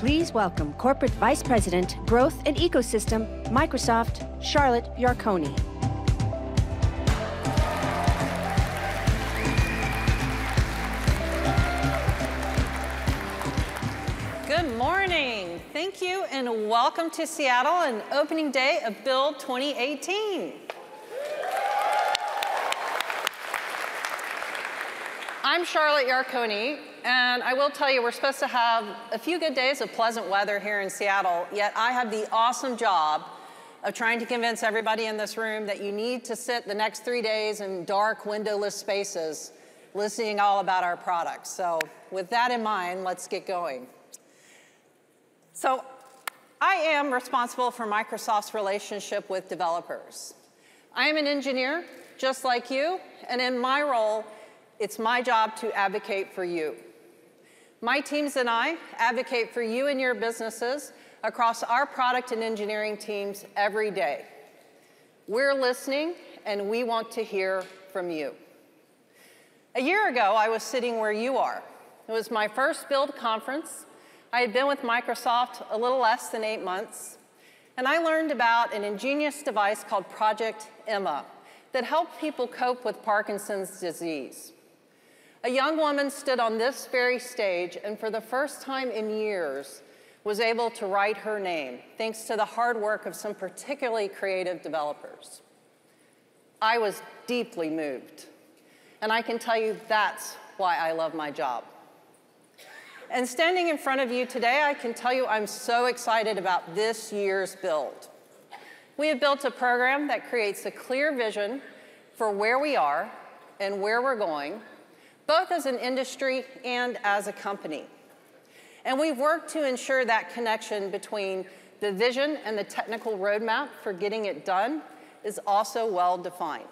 Please welcome Corporate Vice President, Growth and Ecosystem, Microsoft, Charlotte Yarkoni. Good morning. Thank you and welcome to Seattle and opening day of Build 2018. I'm Charlotte Yarkoni, and I will tell you we're supposed to have a few good days of pleasant weather here in Seattle, yet I have the awesome job of trying to convince everybody in this room that you need to sit the next 3 days in dark, windowless spaces listening all about our products. So with that in mind, let's get going. So I am responsible for Microsoft's relationship with developers. I am an engineer, just like you, and in my role, it's my job to advocate for you. My teams and I advocate for you and your businesses across our product and engineering teams every day. We're listening, and we want to hear from you. A year ago, I was sitting where you are. It was my first Build conference. I had been with Microsoft a little less than 8 months, and I learned about an ingenious device called Project Emma that helped people cope with Parkinson's disease. A young woman stood on this very stage and for the first time in years was able to write her name thanks to the hard work of some particularly creative developers. I was deeply moved, and I can tell you that's why I love my job. And standing in front of you today, I can tell you I'm so excited about this year's Build. We have built a program that creates a clear vision for where we are and where we're going, both as an industry and as a company. And we've worked to ensure that connection between the vision and the technical roadmap for getting it done is also well defined.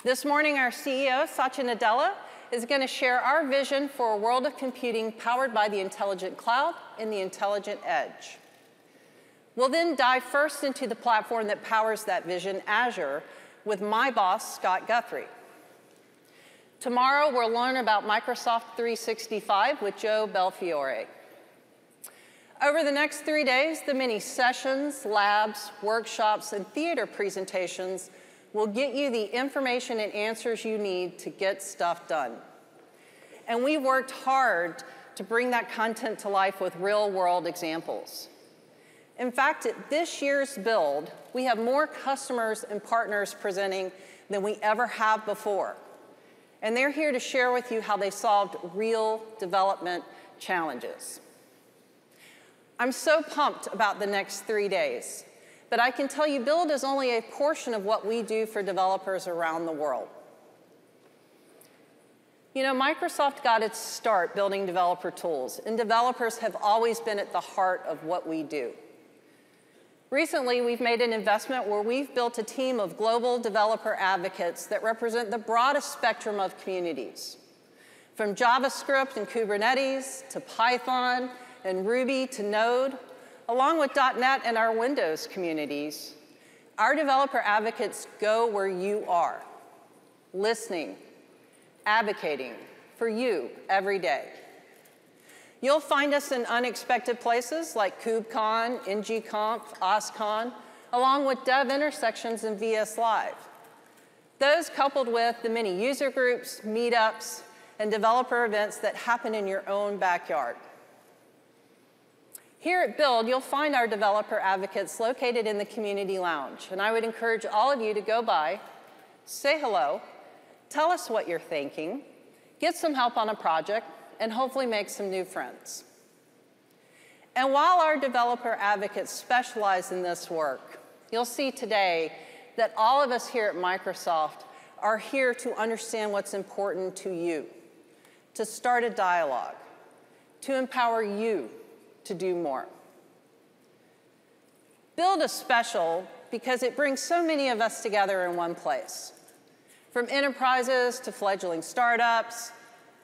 This morning, our CEO, Satya Nadella, is going to share our vision for a world of computing powered by the intelligent cloud and the intelligent edge. We'll then dive first into the platform that powers that vision, Azure, with my boss, Scott Guthrie. Tomorrow, we'll learn about Microsoft 365 with Joe Belfiore. Over the next 3 days, the many sessions, labs, workshops, and theater presentations will get you the information and answers you need to get stuff done. And we worked hard to bring that content to life with real-world examples. In fact, at this year's Build, we have more customers and partners presenting than we ever have before. And they're here to share with you how they solved real development challenges. I'm so pumped about the next 3 days, but I can tell you Build is only a portion of what we do for developers around the world. You know, Microsoft got its start building developer tools, and developers have always been at the heart of what we do. Recently, we've made an investment where we've built a team of global developer advocates that represent the broadest spectrum of communities. From JavaScript and Kubernetes to Python and Ruby to Node, along with .NET and our Windows communities, our developer advocates go where you are, listening, advocating for you every day. You'll find us in unexpected places like KubeCon, NGConf, OSCon, along with Dev Intersections and VS Live. Those coupled with the many user groups, meetups, and developer events that happen in your own backyard. Here at Build, you'll find our developer advocates located in the community lounge, and I would encourage all of you to go by, say hello, tell us what you're thinking, get some help on a project, and hopefully make some new friends. And while our developer advocates specialize in this work, you'll see today that all of us here at Microsoft are here to understand what's important to you, to start a dialogue, to empower you to do more. Build is special because it brings so many of us together in one place. From enterprises to fledgling startups,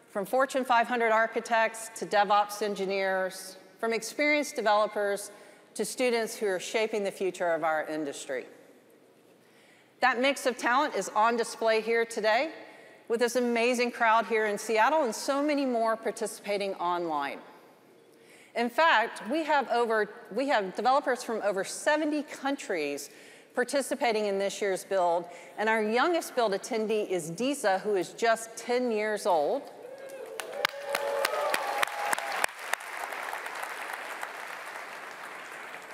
from Fortune 500 architects to DevOps engineers, from experienced developers to students who are shaping the future of our industry. That mix of talent is on display here today with this amazing crowd here in Seattle and so many more participating online. In fact, we have developers from over 70 countries participating in this year's build, and our youngest build attendee is Disa, who is just 10 years old.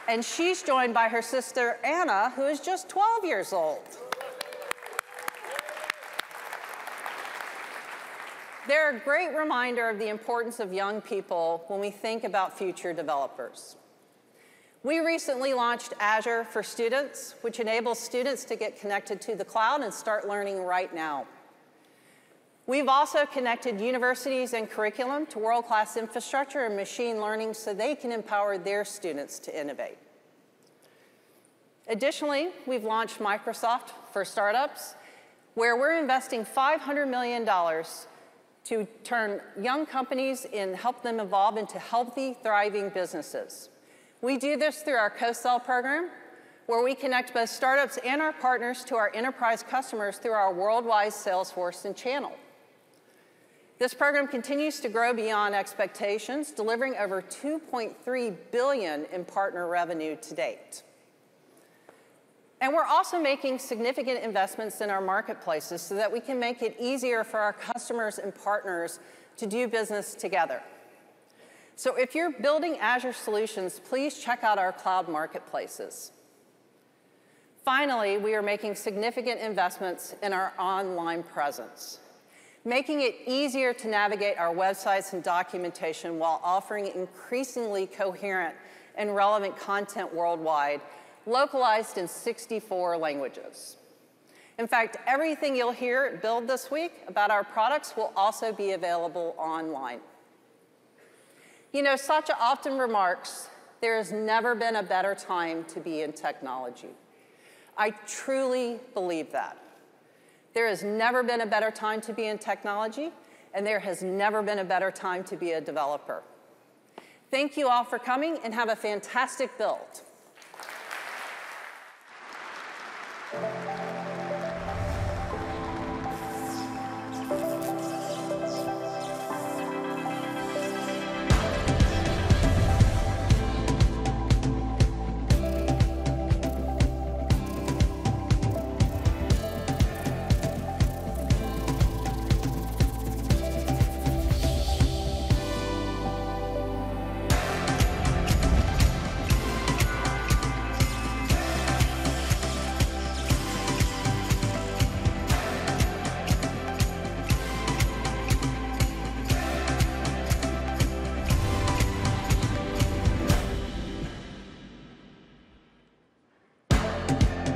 And she's joined by her sister, Anna, who is just 12 years old. They're a great reminder of the importance of young people when we think about future developers. We recently launched Azure for Students, which enables students to get connected to the cloud and start learning right now. We've also connected universities and curriculum to world-class infrastructure and machine learning so they can empower their students to innovate. Additionally, we've launched Microsoft for Startups, where we're investing $500 million to turn young companies and help them evolve into healthy, thriving businesses. We do this through our co-sell program, where we connect both startups and our partners to our enterprise customers through our worldwide sales force and channel. This program continues to grow beyond expectations, delivering over $2.3 billion in partner revenue to date. And we're also making significant investments in our marketplaces so that we can make it easier for our customers and partners to do business together. So if you're building Azure solutions, please check out our cloud marketplaces. Finally, we are making significant investments in our online presence, making it easier to navigate our websites and documentation while offering increasingly coherent and relevant content worldwide, localized in 64 languages. In fact, everything you'll hear at Build this week about our products will also be available online. You know, Satya often remarks, there has never been a better time to be in technology. I truly believe that. There has never been a better time to be in technology, and there has never been a better time to be a developer. Thank you all for coming, and have a fantastic build.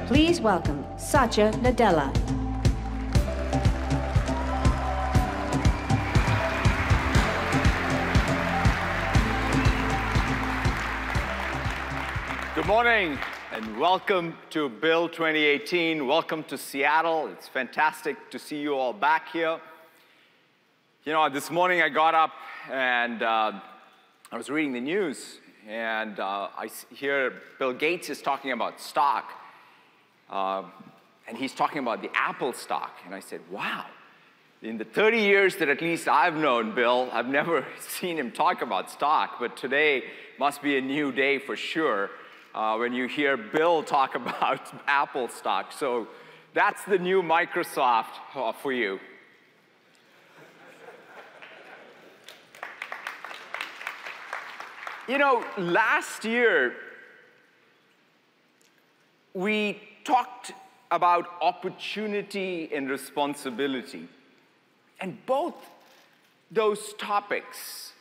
Please welcome Satya Nadella. Good morning and welcome to Build 2018. Welcome to Seattle. It's fantastic to see you all back here. You know, this morning I got up and I was reading the news, and I hear Bill Gates is talking about stock. And he's talking about the Apple stock. And I said, wow, in the 30 years that at least I've known Bill, I've never seen him talk about stock. But today must be a new day for sure when you hear Bill talk about Apple stock. So that's the new Microsoft for you. You know, last year, we talked about opportunity and responsibility. And both those topics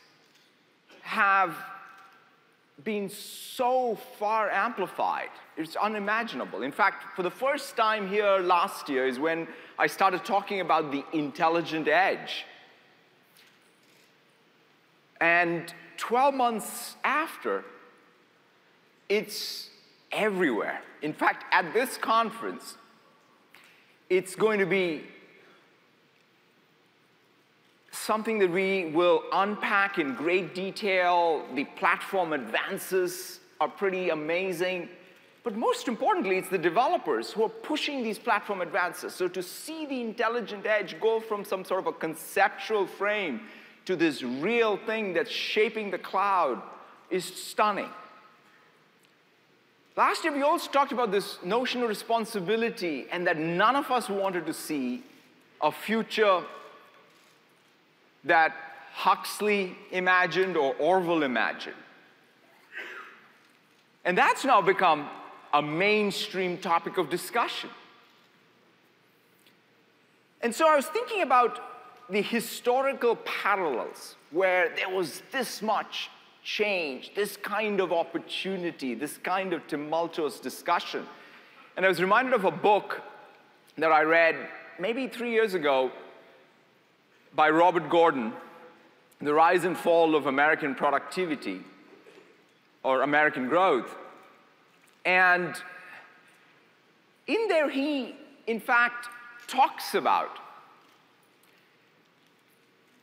have been so far amplified. It's unimaginable. In fact, for the first time here last year is when I started talking about the intelligent edge. And 12 months after, it's everywhere. In fact, at this conference, it's going to be something that we will unpack in great detail. The platform advances are pretty amazing. But most importantly, it's the developers who are pushing these platform advances. So to see the intelligent edge go from some sort of a conceptual frame to this real thing that's shaping the cloud is stunning. Last year, we also talked about this notion of responsibility and that none of us wanted to see a future that Huxley imagined or Orwell imagined. And that's now become a mainstream topic of discussion. And so I was thinking about the historical parallels where there was this much change, this kind of opportunity, this kind of tumultuous discussion. And I was reminded of a book that I read maybe 3 years ago by Robert Gordon, The Rise and Fall of American Productivity, or American Growth. And in there, he, in fact, talks about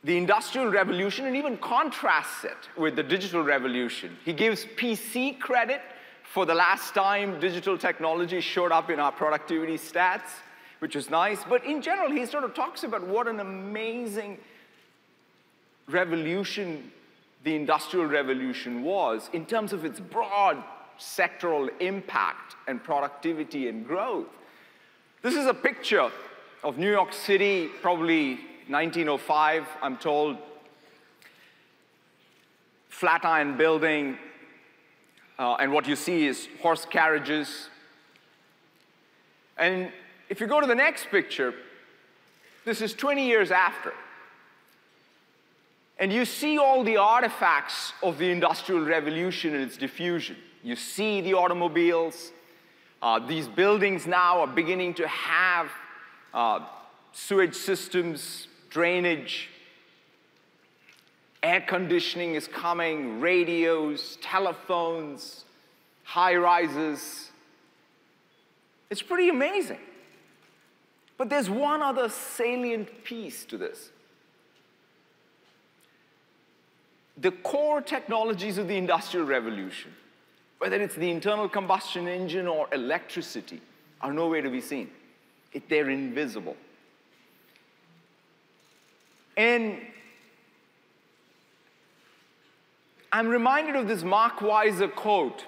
the Industrial Revolution and even contrasts it with the digital revolution. He gives PC credit for the last time digital technology showed up in our productivity stats, which is nice. But in general, he sort of talks about what an amazing revolution the Industrial Revolution was in terms of its broad sectoral impact and productivity and growth. This is a picture of New York City, probably 1905, I'm told. Flatiron building, and what you see is horse carriages. And if you go to the next picture, this is 20 years after. And you see all the artifacts of the Industrial Revolution and its diffusion. You see the automobiles. These buildings now are beginning to have sewage systems, drainage, air conditioning is coming, radios, telephones, high-rises. It's pretty amazing. But there's one other salient piece to this. The core technologies of the Industrial Revolution, whether it's the internal combustion engine or electricity, are nowhere to be seen. They're invisible. And I'm reminded of this Mark Weiser quote: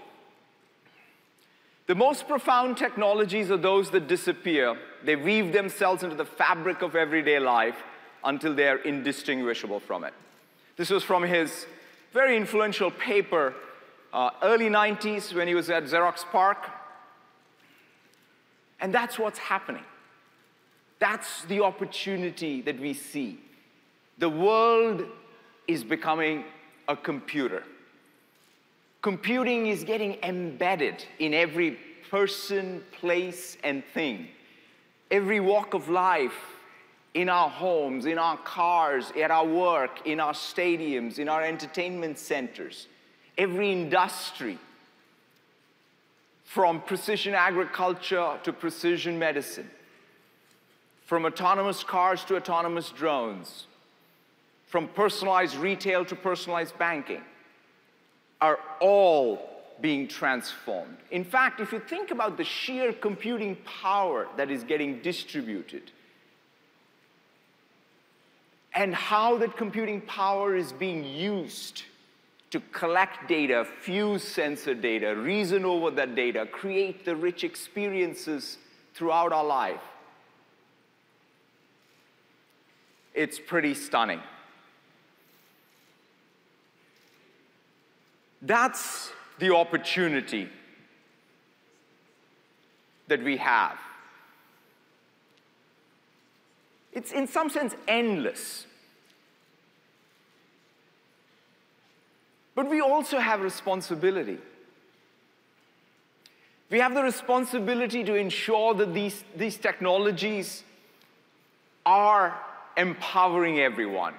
"The most profound technologies are those that disappear. They weave themselves into the fabric of everyday life until they are indistinguishable from it." This was from his very influential paper, early 90s, when he was at Xerox PARC. And that's what's happening. That's the opportunity that we see. The world is becoming a computer. Computing is getting embedded in every person, place, and thing. Every walk of life, in our homes, in our cars, at our work, in our stadiums, in our entertainment centers. Every industry, from precision agriculture to precision medicine, from autonomous cars to autonomous drones, from personalized retail to personalized banking, are all being transformed. In fact, if you think about the sheer computing power that is getting distributed, and how that computing power is being used to collect data, fuse sensor data, reason over that data, create the rich experiences throughout our life, it's pretty stunning. That's the opportunity that we have. It's in some sense endless. But we also have responsibility. We have the responsibility to ensure that these technologies are empowering everyone.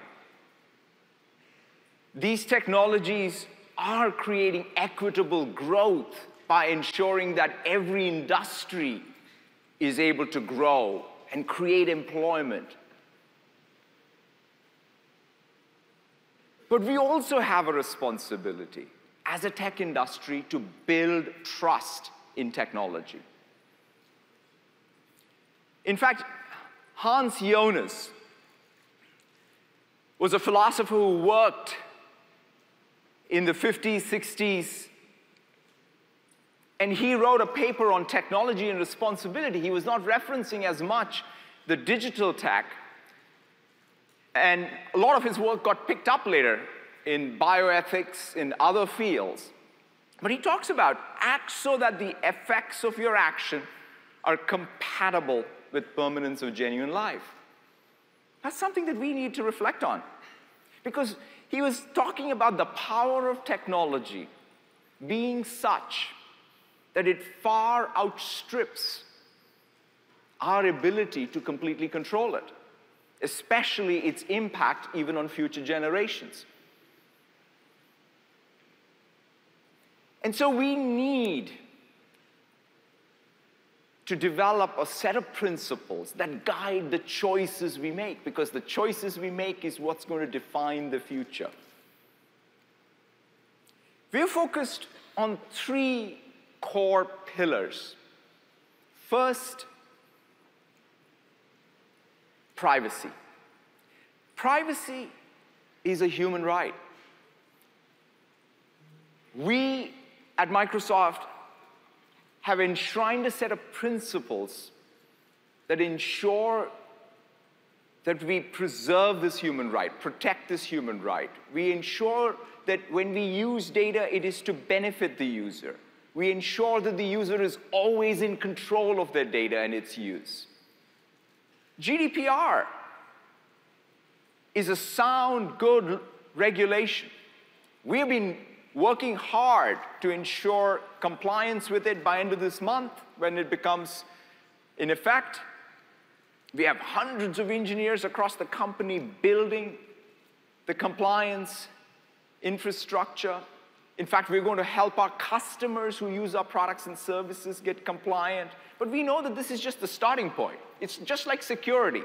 These technologies are creating equitable growth by ensuring that every industry is able to grow and create employment. But we also have a responsibility as a tech industry to build trust in technology. In fact, Hans Jonas was a philosopher who worked in the 50s, 60s, and he wrote a paper on technology and responsibility. He was not referencing as much the digital tech, and a lot of his work got picked up later in bioethics, in other fields. But he talks about act so that the effects of your action are compatible with permanence of genuine life. That's something that we need to reflect on. Because he was talking about the power of technology being such that it far outstrips our ability to completely control it, especially its impact even on future generations. And so we need to develop a set of principles that guide the choices we make, because the choices we make is what's going to define the future. We're focused on 3 core pillars. First, privacy. Privacy is a human right. We at Microsoft have enshrined a set of principles that ensure that we preserve this human right, protect this human right. We ensure that when we use data, it is to benefit the user. We ensure that the user is always in control of their data and its use. GDPR is a sound, good regulation. We have been working hard to ensure compliance with it by end of this month when it becomes in effect. We have hundreds of engineers across the company building the compliance infrastructure. In fact, we're going to help our customers who use our products and services get compliant. But we know that this is just the starting point. It's just like security.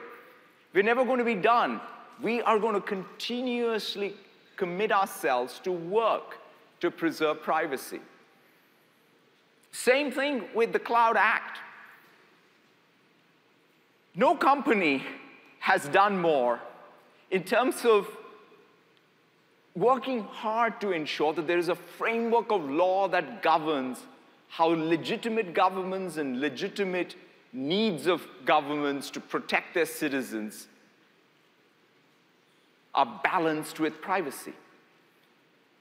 We're never going to be done. We are going to continuously commit ourselves to work to preserve privacy. Same thing with the Cloud Act. No company has done more in terms of working hard to ensure that there is a framework of law that governs how legitimate governments and legitimate needs of governments to protect their citizens are balanced with privacy.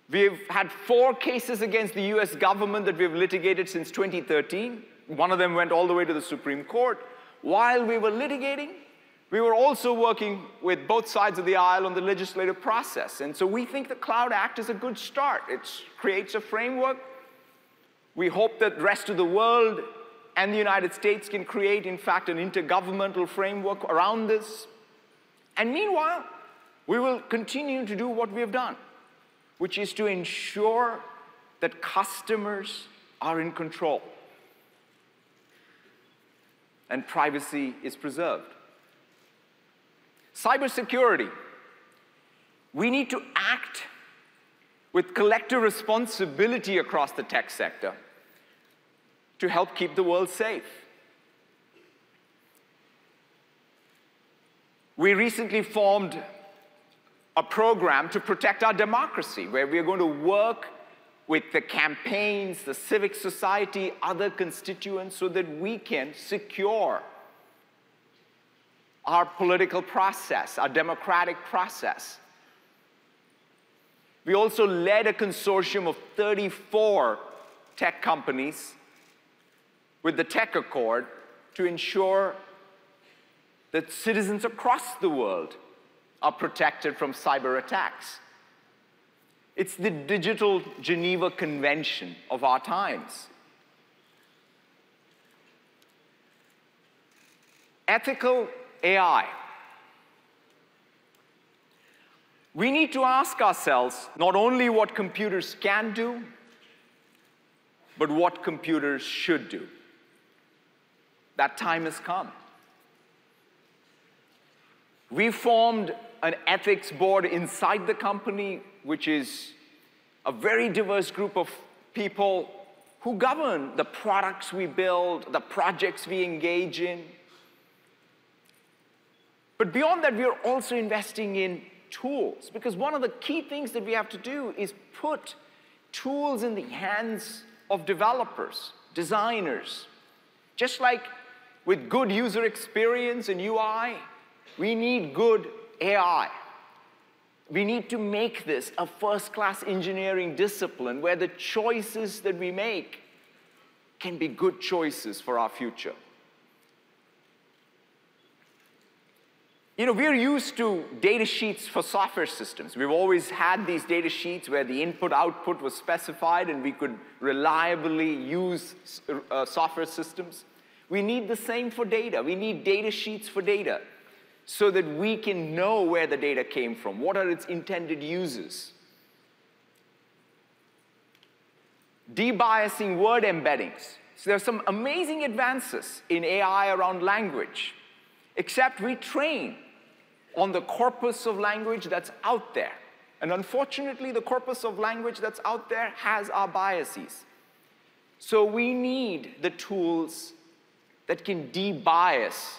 We've had 4 cases against the US government that we've litigated since 2013. One of them went all the way to the Supreme Court. While we were litigating, we were also working with both sides of the aisle on the legislative process. And so we think the Cloud Act is a good start. It creates a framework. We hope that the rest of the world and the United States can create, in fact, an intergovernmental framework around this. And meanwhile, we will continue to do what we have done, which is to ensure that customers are in control and privacy is preserved. Cybersecurity. We need to act with collective responsibility across the tech sector to help keep the world safe. We recently formed a program to protect our democracy, where we are going to work with the campaigns, the civic society, other constituents, so that we can secure our political process, our democratic process. We also led a consortium of 34 tech companies with the Tech Accord to ensure that citizens across the world are protected from cyber attacks. It's the digital Geneva Convention of our times. Ethical AI. We need to ask ourselves not only what computers can do, but what computers should do. That time has come. We formed an ethics board inside the company, which is a very diverse group of people who govern the products we build, the projects we engage in. But beyond that, we are also investing in tools. Because one of the key things that we have to do is put tools in the hands of developers, designers. Just like with good user experience and UI, we need good AI. We need to make this a first-class engineering discipline where the choices that we make can be good choices for our future. We're used to data sheets for software systems. We've always had these data sheets where the input-output was specified and we could reliably use software systems. We need the same for data. We need data sheets for data so that we can know where the data came from, what are its intended uses. Debiasing word embeddings. So there's some amazing advances in AI around language, except we train on the corpus of language that's out there. And unfortunately, the corpus of language that's out there has our biases. So we need the tools that can debias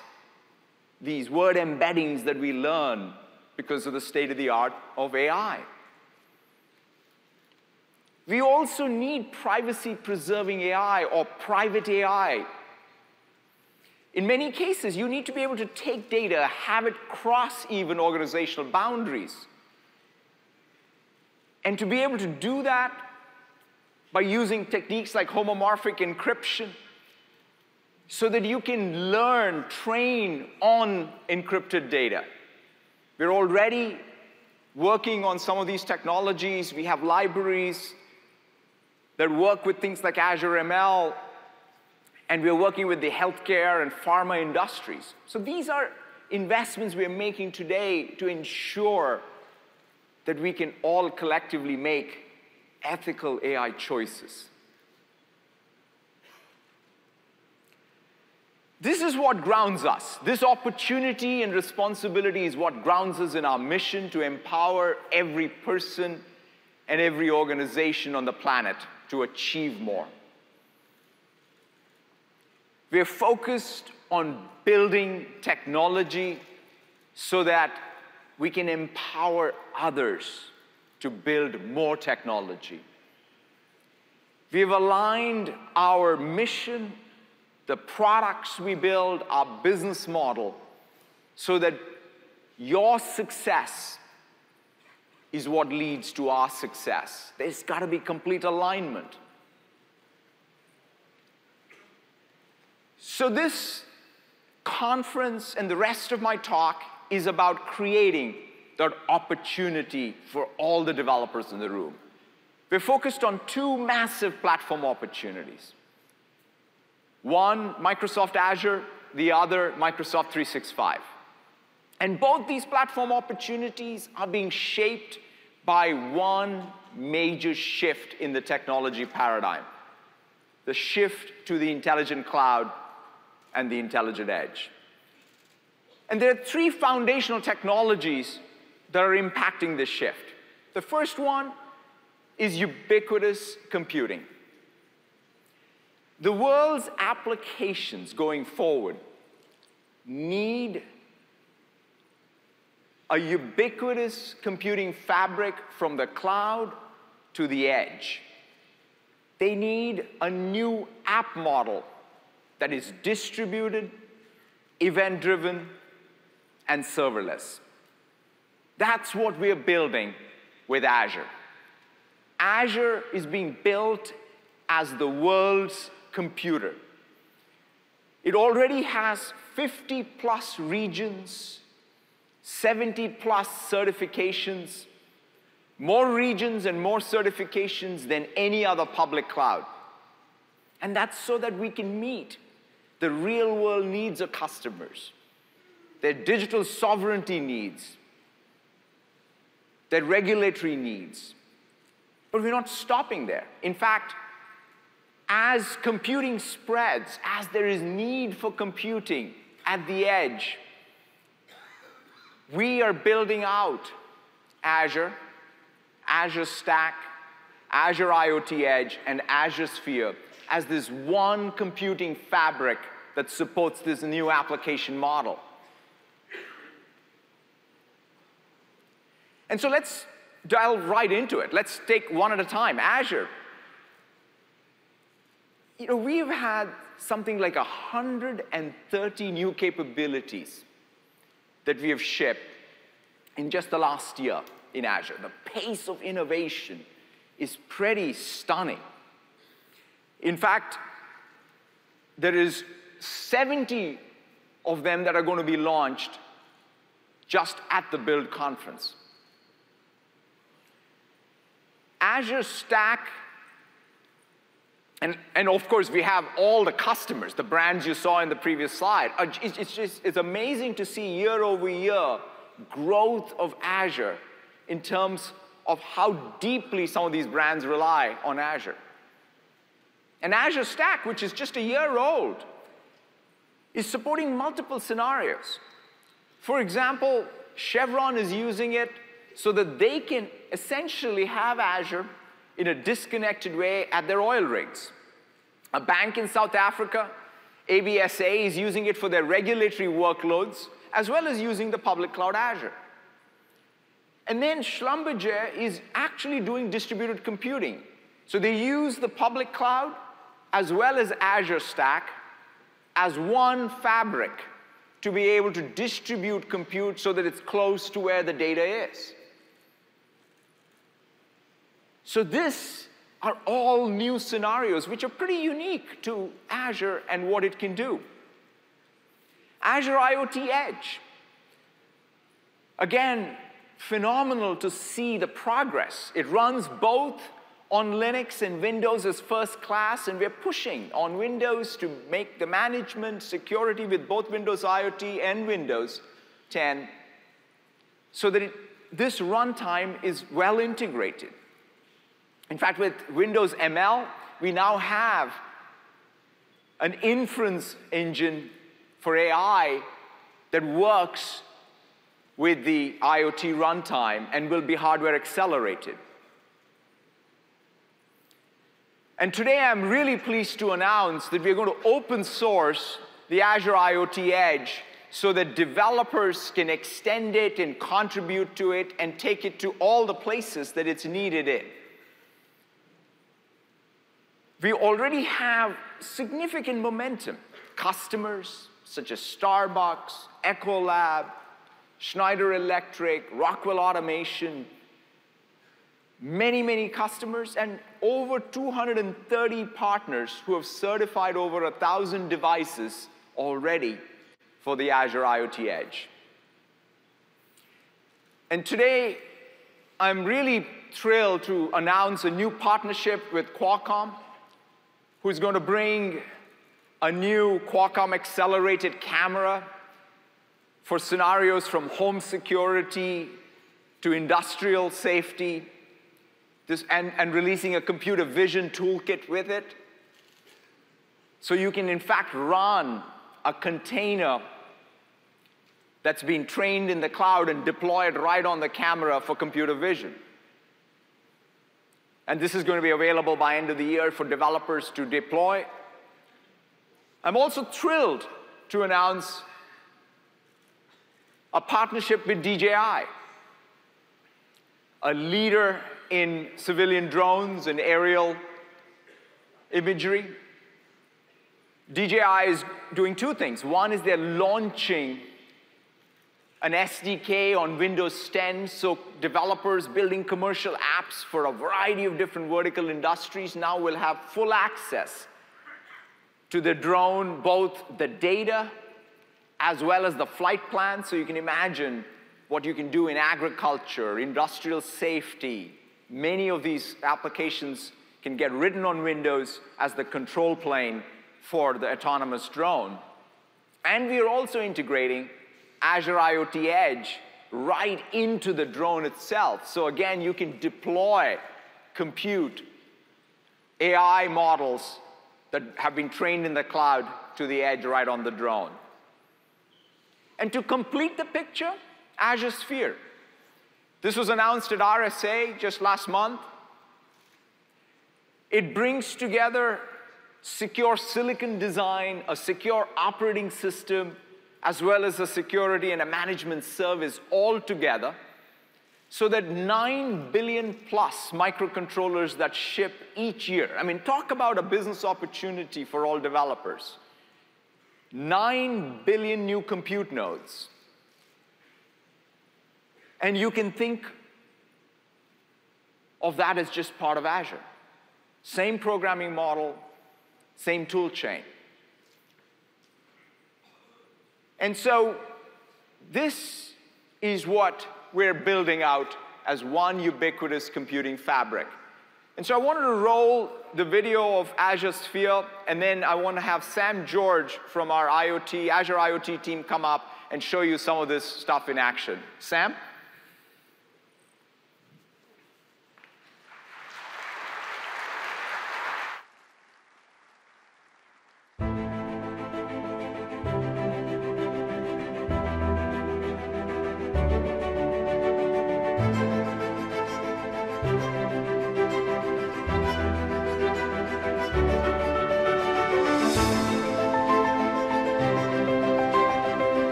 these word embeddings that we learn because of the state-of-the-art of AI. We also need privacy-preserving AI or private AI. In many cases, you need to be able to take data, have it cross even organizational boundaries. And to be able to do that by using techniques like homomorphic encryption, so that you can learn, train on encrypted data. We're already working on some of these technologies. We have libraries that work with things like Azure ML, and we're working with the healthcare and pharma industries. So these are investments we're making today to ensure that we can all collectively make ethical AI choices. This is what grounds us. This opportunity and responsibility is what grounds us in our mission to empower every person and every organization on the planet to achieve more. We're focused on building technology so that we can empower others to build more technology. We've aligned our mission, the products we build, our business model, so that your success is what leads to our success. There's got to be complete alignment. So this conference and the rest of my talk is about creating that opportunity for all the developers in the room. We're focused on two massive platform opportunities. One, Microsoft Azure, the other, Microsoft 365. And both these platform opportunities are being shaped by one major shift in the technology paradigm, the shift to the intelligent cloud and the intelligent edge. And there are three foundational technologies that are impacting this shift. The first one is ubiquitous computing. The world's applications going forward need a ubiquitous computing fabric from the cloud to the edge. They need a new app model that is distributed, event-driven, and serverless. That's what we're building with Azure. Azure is being built as the world's computer. It already has 50+ regions, 70+ certifications, more regions and more certifications than any other public cloud. And that's so that we can meet the real-world needs of customers, their digital sovereignty needs, their regulatory needs. But we're not stopping there. In fact, as computing spreads, as there is need for computing at the edge, we are building out Azure, Azure Stack, Azure IoT Edge, and Azure Sphere as this one computing fabric that supports this new application model. And so let's delve right into it. Let's take one at a time. Azure. We've had something like 130 new capabilities that we have shipped in just the last year in Azure. The pace of innovation is pretty stunning. In fact, there is 70 of them that are going to be launched just at the Build conference. Azure Stack, and of course we have all the customers, the brands you saw in the previous slide. It's amazing to see year over year growth of Azure in terms of how deeply some of these brands rely on Azure. And Azure Stack, which is just a year old, is supporting multiple scenarios. For example, Chevron is using it so that they can essentially have Azure in a disconnected way at their oil rigs. A bank in South Africa, ABSA, is using it for their regulatory workloads, as well as using the public cloud Azure. And then Schlumberger is actually doing distributed computing. So they use the public cloud as well as Azure Stack as one fabric to be able to distribute compute so that it's close to where the data is. So these are all new scenarios which are pretty unique to Azure and what it can do. Azure IoT Edge. Again, phenomenal to see the progress. It runs both on Linux and Windows as first class, and we're pushing on Windows to make the management security with both Windows IoT and Windows 10 so that this runtime is well integrated. In fact, with Windows ML, we now have an inference engine for AI that works with the IoT runtime and will be hardware accelerated. And today I'm really pleased to announce that we're going to open source the Azure IoT Edge so that developers can extend it and contribute to it and take it to all the places that it's needed in. We already have significant momentum. Customers such as Starbucks, Ecolab, Schneider Electric, Rockwell Automation, many customers, and over 230 partners who have certified over 1,000 devices already for the Azure IoT Edge. And today, I'm really thrilled to announce a new partnership with Qualcomm, who's going to bring a new Qualcomm accelerated camera for scenarios from home security to industrial safety, and releasing a computer vision toolkit with it. So you can, in fact, run a container that's been trained in the cloud and deploy it right on the camera for computer vision. And this is going to be available by end of the year for developers to deploy. I'm also thrilled to announce a partnership with DJI, a leader in civilian drones and aerial imagery. DJI is doing two things. One is they're launching an SDK on Windows 10, so developers building commercial apps for a variety of different vertical industries now will have full access to the drone, both the data as well as the flight plan. So you can imagine what you can do in agriculture, industrial safety. Many of these applications can get written on Windows as the control plane for the autonomous drone. And we are also integrating Azure IoT Edge right into the drone itself. So again, you can deploy compute AI models that have been trained in the cloud to the edge right on the drone. And to complete the picture, Azure Sphere. This was announced at RSA just last month. It brings together secure silicon design, a secure operating system, as well as a security and a management service all together so that 9 billion plus microcontrollers that ship each year. I mean, talk about a business opportunity for all developers. 9 billion new compute nodes. And you can think of that as just part of Azure. Same programming model, same tool chain. And so this is what we're building out as one ubiquitous computing fabric. And so I wanted to roll the video of Azure Sphere, and then I want to have Sam George from our Azure IoT team come up and show you some of this stuff in action. Sam?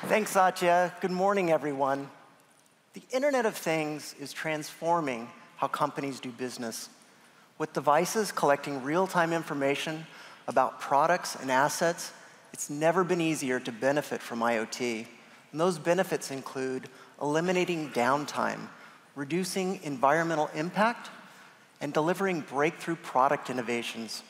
Thanks, Satya. Good morning, everyone. The Internet of Things is transforming how companies do business. With devices collecting real-time information about products and assets, it's never been easier to benefit from IoT. And those benefits include eliminating downtime, reducing environmental impact, and delivering breakthrough product innovations.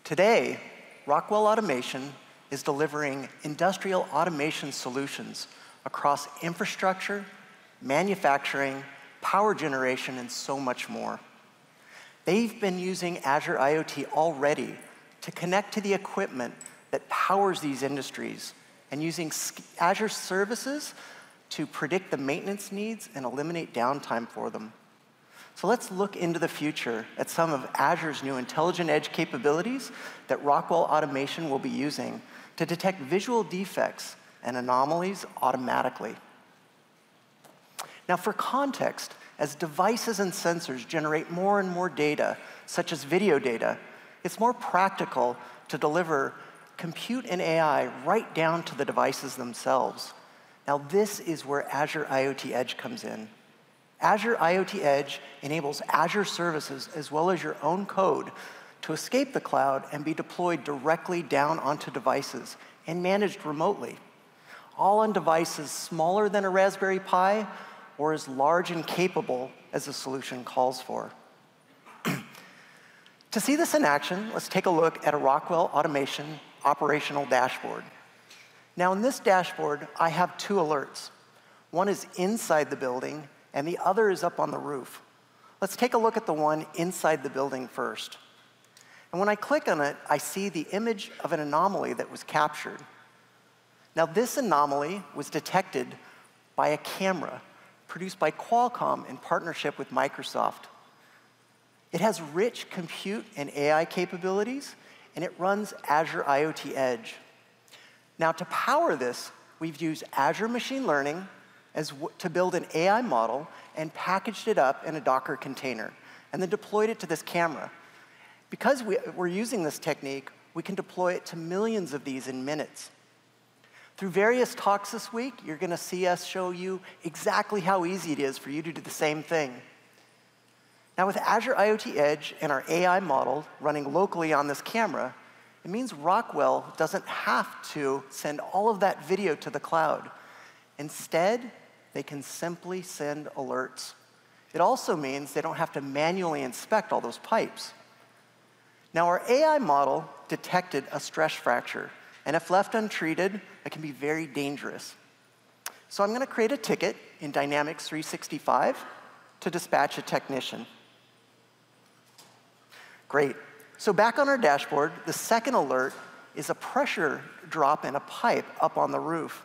Today, Rockwell Automation is delivering industrial automation solutions across infrastructure, manufacturing, power generation, and so much more. They've been using Azure IoT already to connect to the equipment that powers these industries and using Azure services to predict the maintenance needs and eliminate downtime for them. So let's look into the future at some of Azure's new intelligent edge capabilities that Rockwell Automation will be using to detect visual defects and anomalies automatically. Now, for context, as devices and sensors generate more and more data, such as video data, it's more practical to deliver compute and AI right down to the devices themselves. Now, this is where Azure IoT Edge comes in. Azure IoT Edge enables Azure services as well as your own code to escape the cloud and be deployed directly down onto devices and managed remotely, all on devices smaller than a Raspberry Pi or as large and capable as the solution calls for. To see this in action, let's take a look at a Rockwell Automation operational dashboard. Now, in this dashboard, I have two alerts. One is inside the building, and the other is up on the roof. Let's take a look at the one inside the building first. And when I click on it, I see the image of an anomaly that was captured. Now, this anomaly was detected by a camera produced by Qualcomm in partnership with Microsoft. It has rich compute and AI capabilities, and it runs Azure IoT Edge. Now, to power this, we've used Azure Machine Learning to build an AI model and packaged it up in a Docker container, and then deployed it to this camera. Because we're using this technique, we can deploy it to millions of these in minutes. Through various talks this week, you're going to see us show you exactly how easy it is for you to do the same thing. Now, with Azure IoT Edge and our AI model running locally on this camera, it means Rockwell doesn't have to send all of that video to the cloud. Instead, they can simply send alerts. It also means they don't have to manually inspect all those pipes. Now, our AI model detected a stress fracture And if left untreated, it can be very dangerous. So I'm going to create a ticket in Dynamics 365 to dispatch a technician. Great. So back on our dashboard, the second alert is a pressure drop in a pipe up on the roof.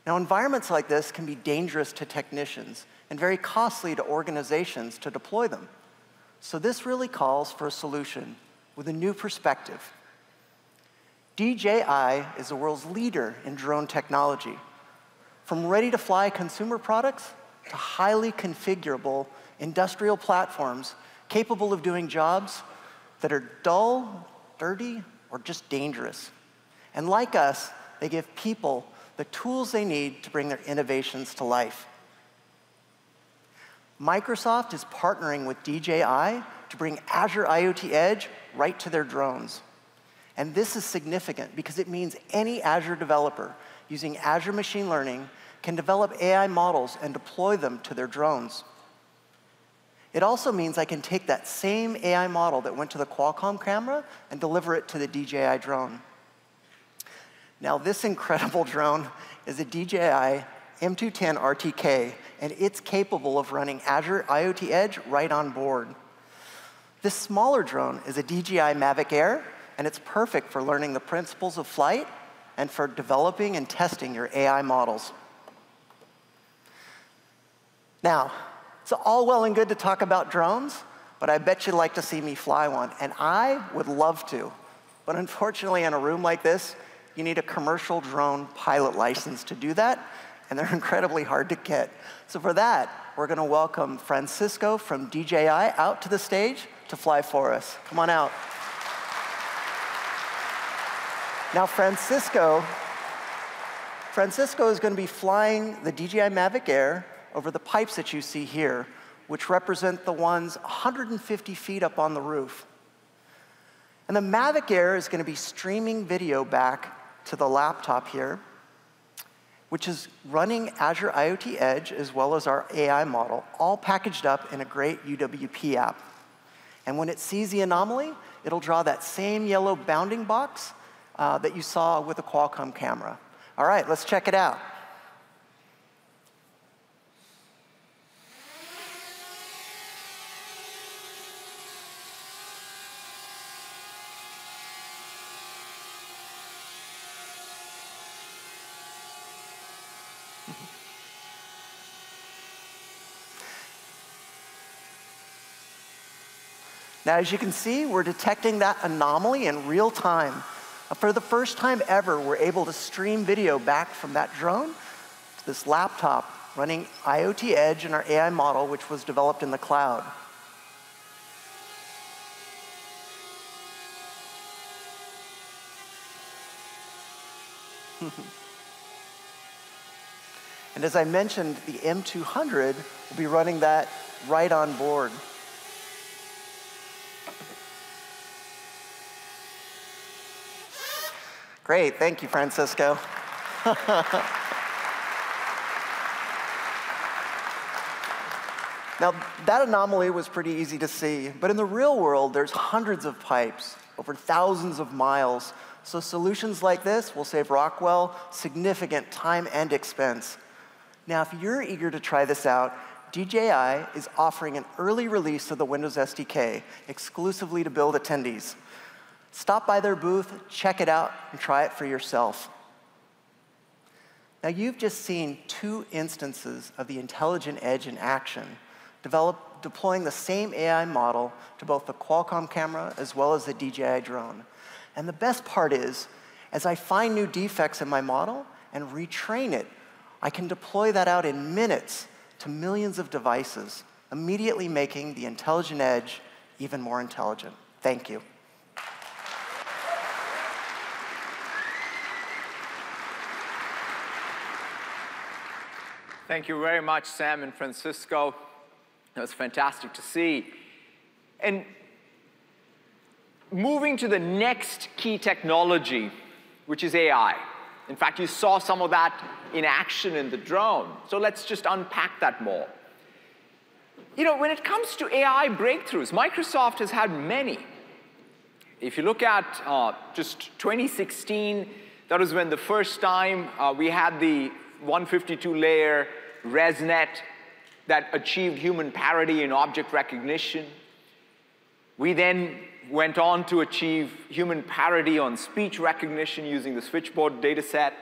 Now, environments like this can be dangerous to technicians and very costly to organizations to deploy them. So this really calls for a solution with a new perspective. DJI is the world's leader in drone technology. From ready-to-fly consumer products to highly configurable industrial platforms capable of doing jobs that are dull, dirty, or just dangerous. And like us, they give people the tools they need to bring their innovations to life. Microsoft is partnering with DJI to bring Azure IoT Edge right to their drones. And this is significant because it means any Azure developer using Azure Machine Learning can develop AI models and deploy them to their drones. It also means I can take that same AI model that went to the Qualcomm camera and deliver it to the DJI drone. Now, this incredible drone is a DJI M210 RTK, and it's capable of running Azure IoT Edge right on board. This smaller drone is a DJI Mavic Air, and it's perfect for learning the principles of flight and for developing and testing your AI models. Now, it's all well and good to talk about drones, but I bet you'd like to see me fly one, and I would love to. But unfortunately, in a room like this, you need a commercial drone pilot license to do that, and they're incredibly hard to get. So for that, we're going to welcome Francisco from DJI out to the stage to fly for us. Come on out. Now, Francisco is going to be flying the DJI Mavic Air over the pipes that you see here, which represent the ones 150 feet up on the roof. And the Mavic Air is going to be streaming video back to the laptop here, which is running Azure IoT Edge as well as our AI model, all packaged up in a great UWP app. And when it sees the anomaly, it'll draw that same yellow bounding box that you saw with the Qualcomm camera. All right, let's check it out. Now, as you can see, we're detecting that anomaly in real time. For the first time ever, we're able to stream video back from that drone to this laptop running IoT Edge and our AI model, which was developed in the cloud. And as I mentioned, the M200 will be running that right on board. Great, thank you, Francisco. Now, that anomaly was pretty easy to see, but in the real world, there's hundreds of pipes over thousands of miles. So solutions like this will save Rockwell significant time and expense. Now, if you're eager to try this out, DJI is offering an early release of the Windows SDK exclusively to Build attendees. Stop by their booth, check it out, and try it for yourself. Now, you've just seen two instances of the intelligent edge in action, deploying the same AI model to both the Qualcomm camera as well as the DJI drone. And the best part is, as I find new defects in my model and retrain it, I can deploy that out in minutes to millions of devices, immediately making the intelligent edge even more intelligent. Thank you. Thank you very much, Sam and Francisco. That was fantastic to see. And moving to the next key technology, which is AI. In fact, you saw some of that in action in the drone. So let's just unpack that more. You know, when it comes to AI breakthroughs, Microsoft has had many. If you look at just 2016, That was when the first time we had the 152-layer ResNet that achieved human parity in object recognition. We then went on to achieve human parity on speech recognition using the switchboard data set.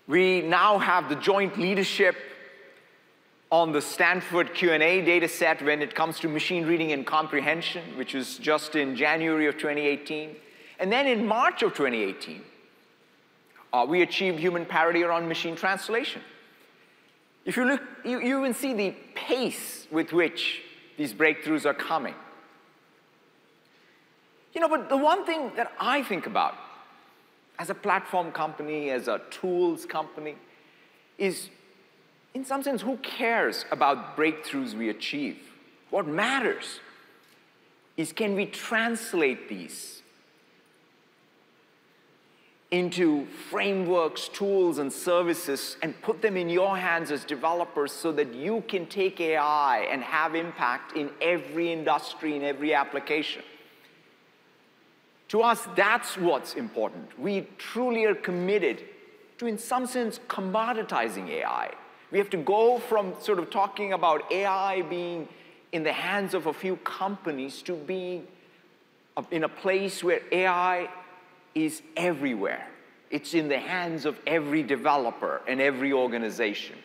We now have the joint leadership on the Stanford Q&A data set when it comes to machine reading and comprehension, which was just in January of 2018. And then in March of 2018, we achieved human parity around machine translation. If you look, you even see the pace with which these breakthroughs are coming. But the one thing that I think about as a platform company, as a tools company, is, in some sense, who cares about breakthroughs we achieve? What matters is, can we translate these into frameworks, tools, and services and put them in your hands as developers so that you can take AI and have impact in every industry, in every application. To us, that's what's important. We truly are committed to, in some sense, commoditizing AI. We have to go from sort of talking about AI being in the hands of a few companies to being in a place where AI is everywhere. It's in the hands of every developer and every organization.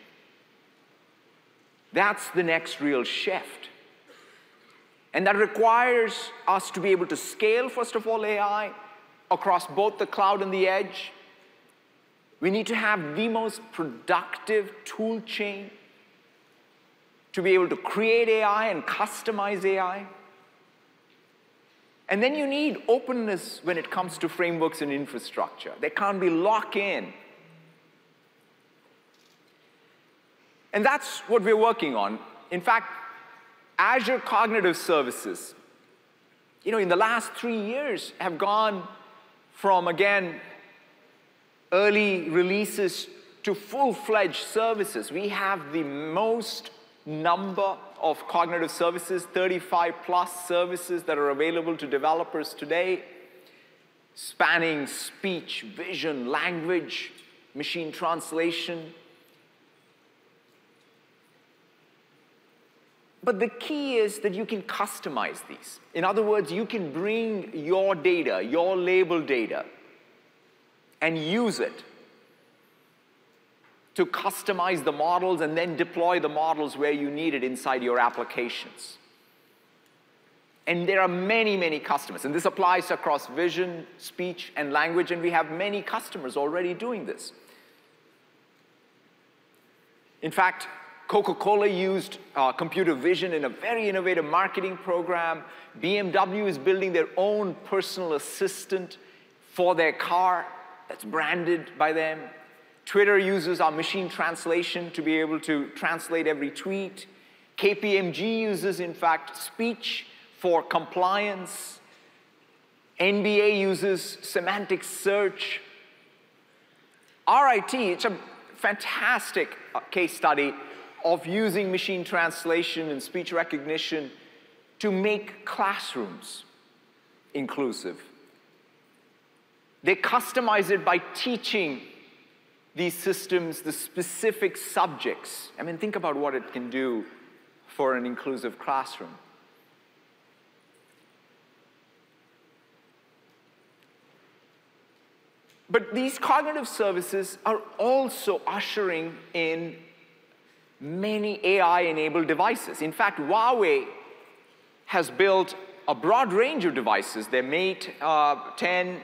That's the next real shift. And that requires us to be able to scale, first of all, AI across both the cloud and the edge. We need to have the most productive tool chain to be able to create AI and customize AI. And then you need openness when it comes to frameworks and infrastructure. They can't be locked in. And that's what we're working on. In fact, Azure Cognitive Services, in the last 3 years have gone from, again, early releases to full-fledged services. We have the most number of cognitive services, 35+ services that are available to developers today, spanning speech, vision, language, machine translation. But the key is that you can customize these. In other words, you can bring your data, your label data, and use it to customize the models and then deploy the models where you need it inside your applications. And there are many, many customers. And this applies across vision, speech, and language. And we have many customers already doing this. In fact, Coca-Cola used computer vision in a very innovative marketing program. BMW is building their own personal assistant for their car that's branded by them. Twitter uses our machine translation to be able to translate every tweet. KPMG uses, in fact, speech for compliance. NBA uses semantic search. RIT, it's a fantastic case study of using machine translation and speech recognition to make classrooms inclusive. They customize it by teaching these systems the specific subjects. I mean, think about what it can do for an inclusive classroom. But these cognitive services are also ushering in many AI-enabled devices. In fact, Huawei has built a broad range of devices. Their Mate 10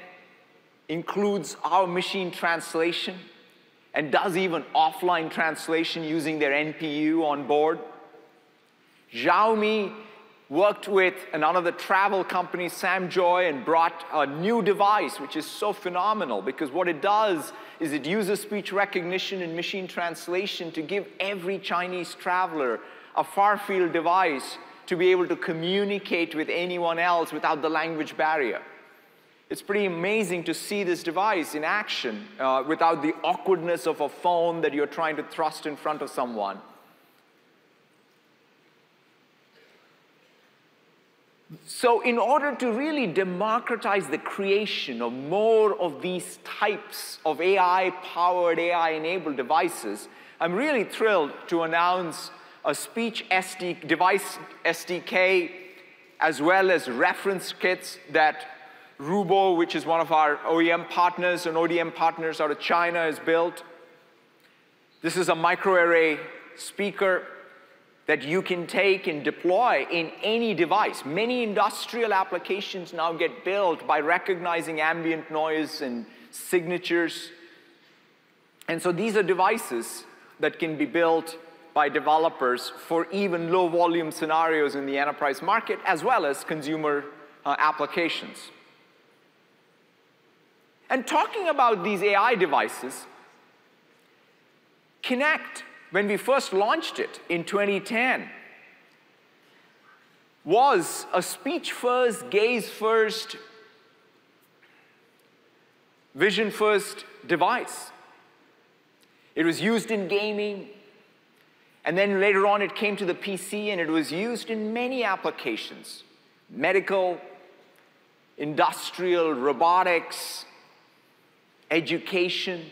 includes our machine translation and does even offline translation using their NPU on board. Xiaomi worked with another travel company, Samjoy, and brought a new device, which is so phenomenal, because what it does is it uses speech recognition and machine translation to give every Chinese traveler a far-field device to be able to communicate with anyone else without the language barrier. It's pretty amazing to see this device in action without the awkwardness of a phone that you're trying to thrust in front of someone. So in order to really democratize the creation of more of these types of AI-powered, AI-enabled devices, I'm really thrilled to announce a speech device SDK, as well as reference kits that Rubo, which is one of our OEM partners and ODM partners out of China, has built. This is a microarray speaker that you can take and deploy in any device. Many industrial applications now get built by recognizing ambient noise and signatures. And so these are devices that can be built by developers for even low volume scenarios in the enterprise market, as well as consumer applications. And talking about these AI devices, Connect, when we first launched it in 2010, was a speech-first, gaze-first, vision-first device. It was used in gaming, and then later on it came to the PC, and it was used in many applications: medical, industrial, robotics, education.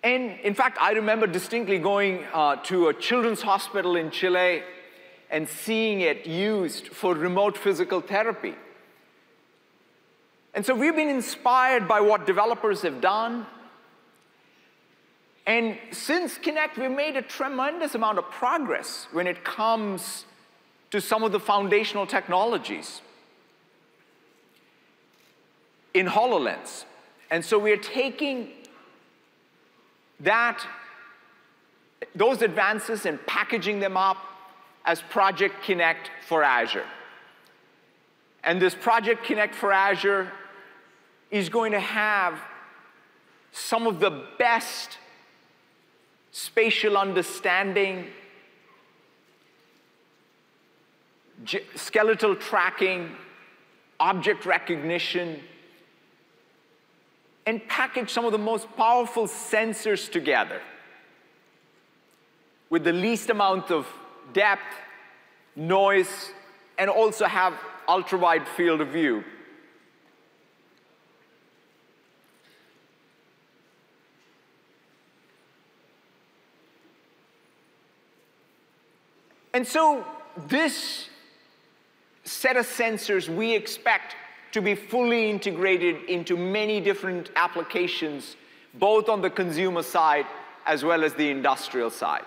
And in fact, I remember distinctly going to a children's hospital in Chile and seeing it used for remote physical therapy. And so we've been inspired by what developers have done. And since Connect, we've made a tremendous amount of progress when it comes to some of the foundational technologies in HoloLens. And so we're taking those advances and packaging them up as Project Connect for Azure. And this Project Connect for Azure is going to have some of the best spatial understanding, skeletal tracking, object recognition, and package some of the most powerful sensors together with the least amount of depth, noise, and also have ultra-wide field of view. And so this set of sensors we expect to be fully integrated into many different applications, both on the consumer side as well as the industrial side.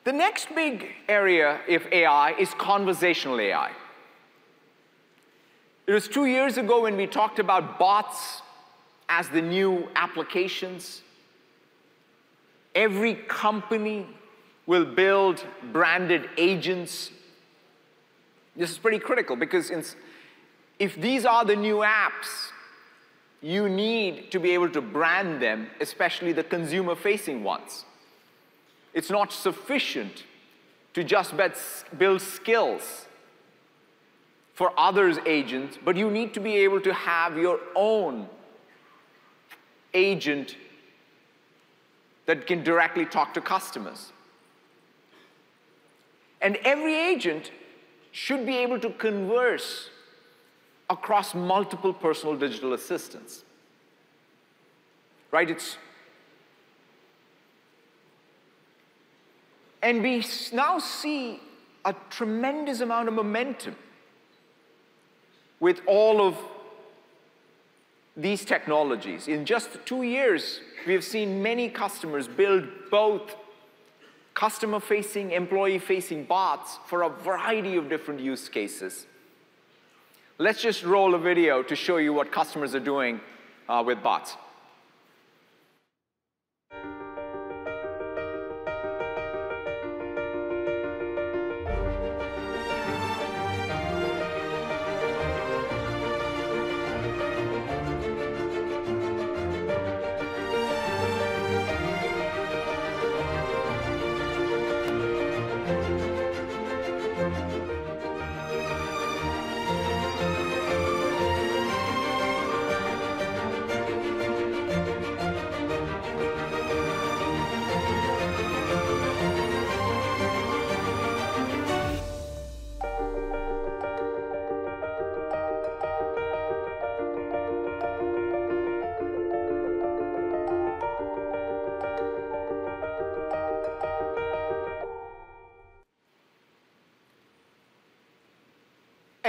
The next big area of AI is conversational AI. It was 2 years ago when we talked about bots as the new applications. Every company will build branded agents. This is pretty critical because if these are the new apps, you need to be able to brand them, especially the consumer-facing ones. It's not sufficient to just build skills for others' agents, but you need to be able to have your own agent that can directly talk to customers. And every agent should be able to converse across multiple personal digital assistants. Right? And we now see a tremendous amount of momentum with all of these technologies. In just 2 years, we have seen many customers build both customer-facing, employee-facing bots for a variety of different use cases. Let's just roll a video to show you what customers are doing with bots.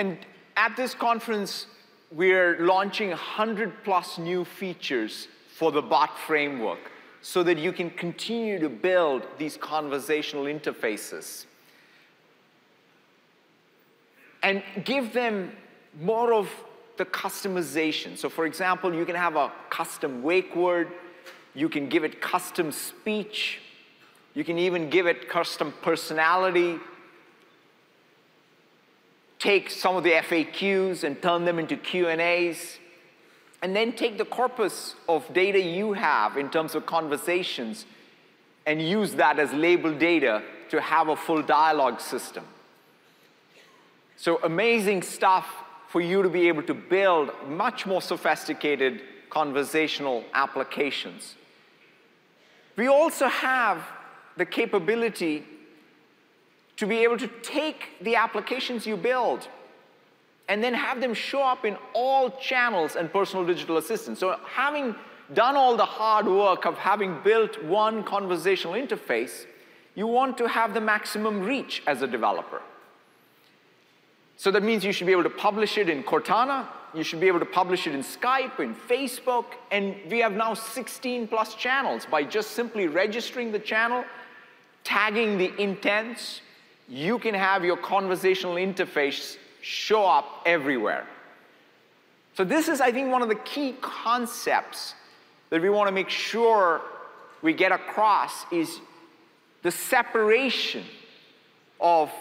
And at this conference, we're launching 100+ new features for the bot framework so that you can continue to build these conversational interfaces and give them more of the customization. So for example, you can have a custom wake word, you can give it custom speech, you can even give it custom personality, take some of the FAQs and turn them into Q&As, and then take the corpus of data you have in terms of conversations and use that as labeled data to have a full dialogue system. So amazing stuff for you to be able to build much more sophisticated conversational applications. We also have the capability to be able to take the applications you build and then have them show up in all channels and personal digital assistants. So having done all the hard work of having built one conversational interface, you want to have the maximum reach as a developer. So that means you should be able to publish it in Cortana, you should be able to publish it in Skype, in Facebook, and we have now 16+ channels. By just simply registering the channel, tagging the intents, you can have your conversational interface show up everywhere. So this is, I think, one of the key concepts that we want to make sure we get across is the separation of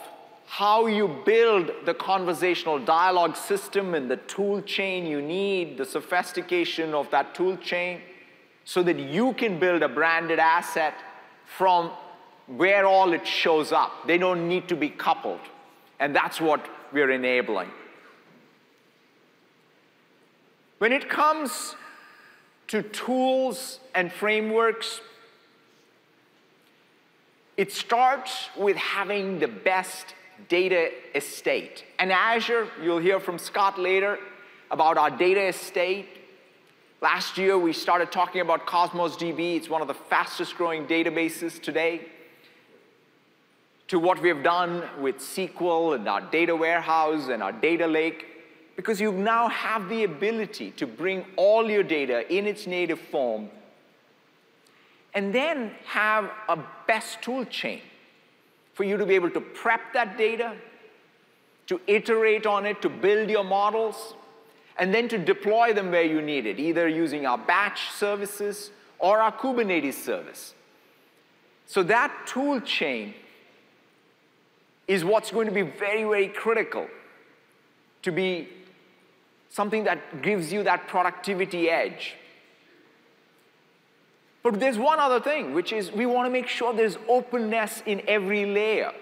how you build the conversational dialogue system and the tool chain you need, the sophistication of that tool chain, so that you can build a branded asset from where all it shows up. They don't need to be coupled. And that's what we're enabling. When it comes to tools and frameworks, it starts with having the best data estate. And Azure, you'll hear from Scott later about our data estate. Last year, we started talking about Cosmos DB. It's one of the fastest growing databases today. To what we have done with SQL and our data warehouse and our data lake, because you now have the ability to bring all your data in its native form and then have a best tool chain for you to be able to prep that data, to iterate on it, to build your models, and then to deploy them where you need it, either using our batch services or our Kubernetes service. So that tool chain is what's going to be very, very critical to be something that gives you that productivity edge. But there's one other thing, which is we want to make sure there's openness in every layer.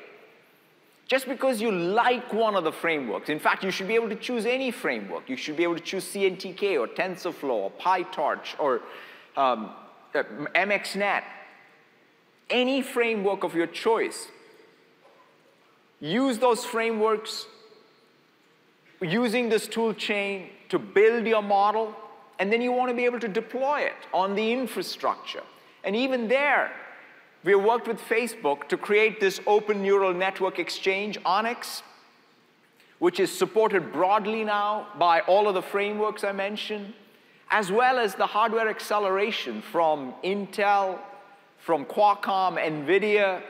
Just because you like one of the frameworks, in fact, you should be able to choose any framework. You should be able to choose CNTK or TensorFlow or PyTorch or MXNet. Any framework of your choice. Use those frameworks using this tool chain to build your model, and then you want to be able to deploy it on the infrastructure. And even there, we have worked with Facebook to create this open neural network exchange, Onyx, which is supported broadly now by all of the frameworks I mentioned, as well as the hardware acceleration from Intel, from Qualcomm, NVIDIA.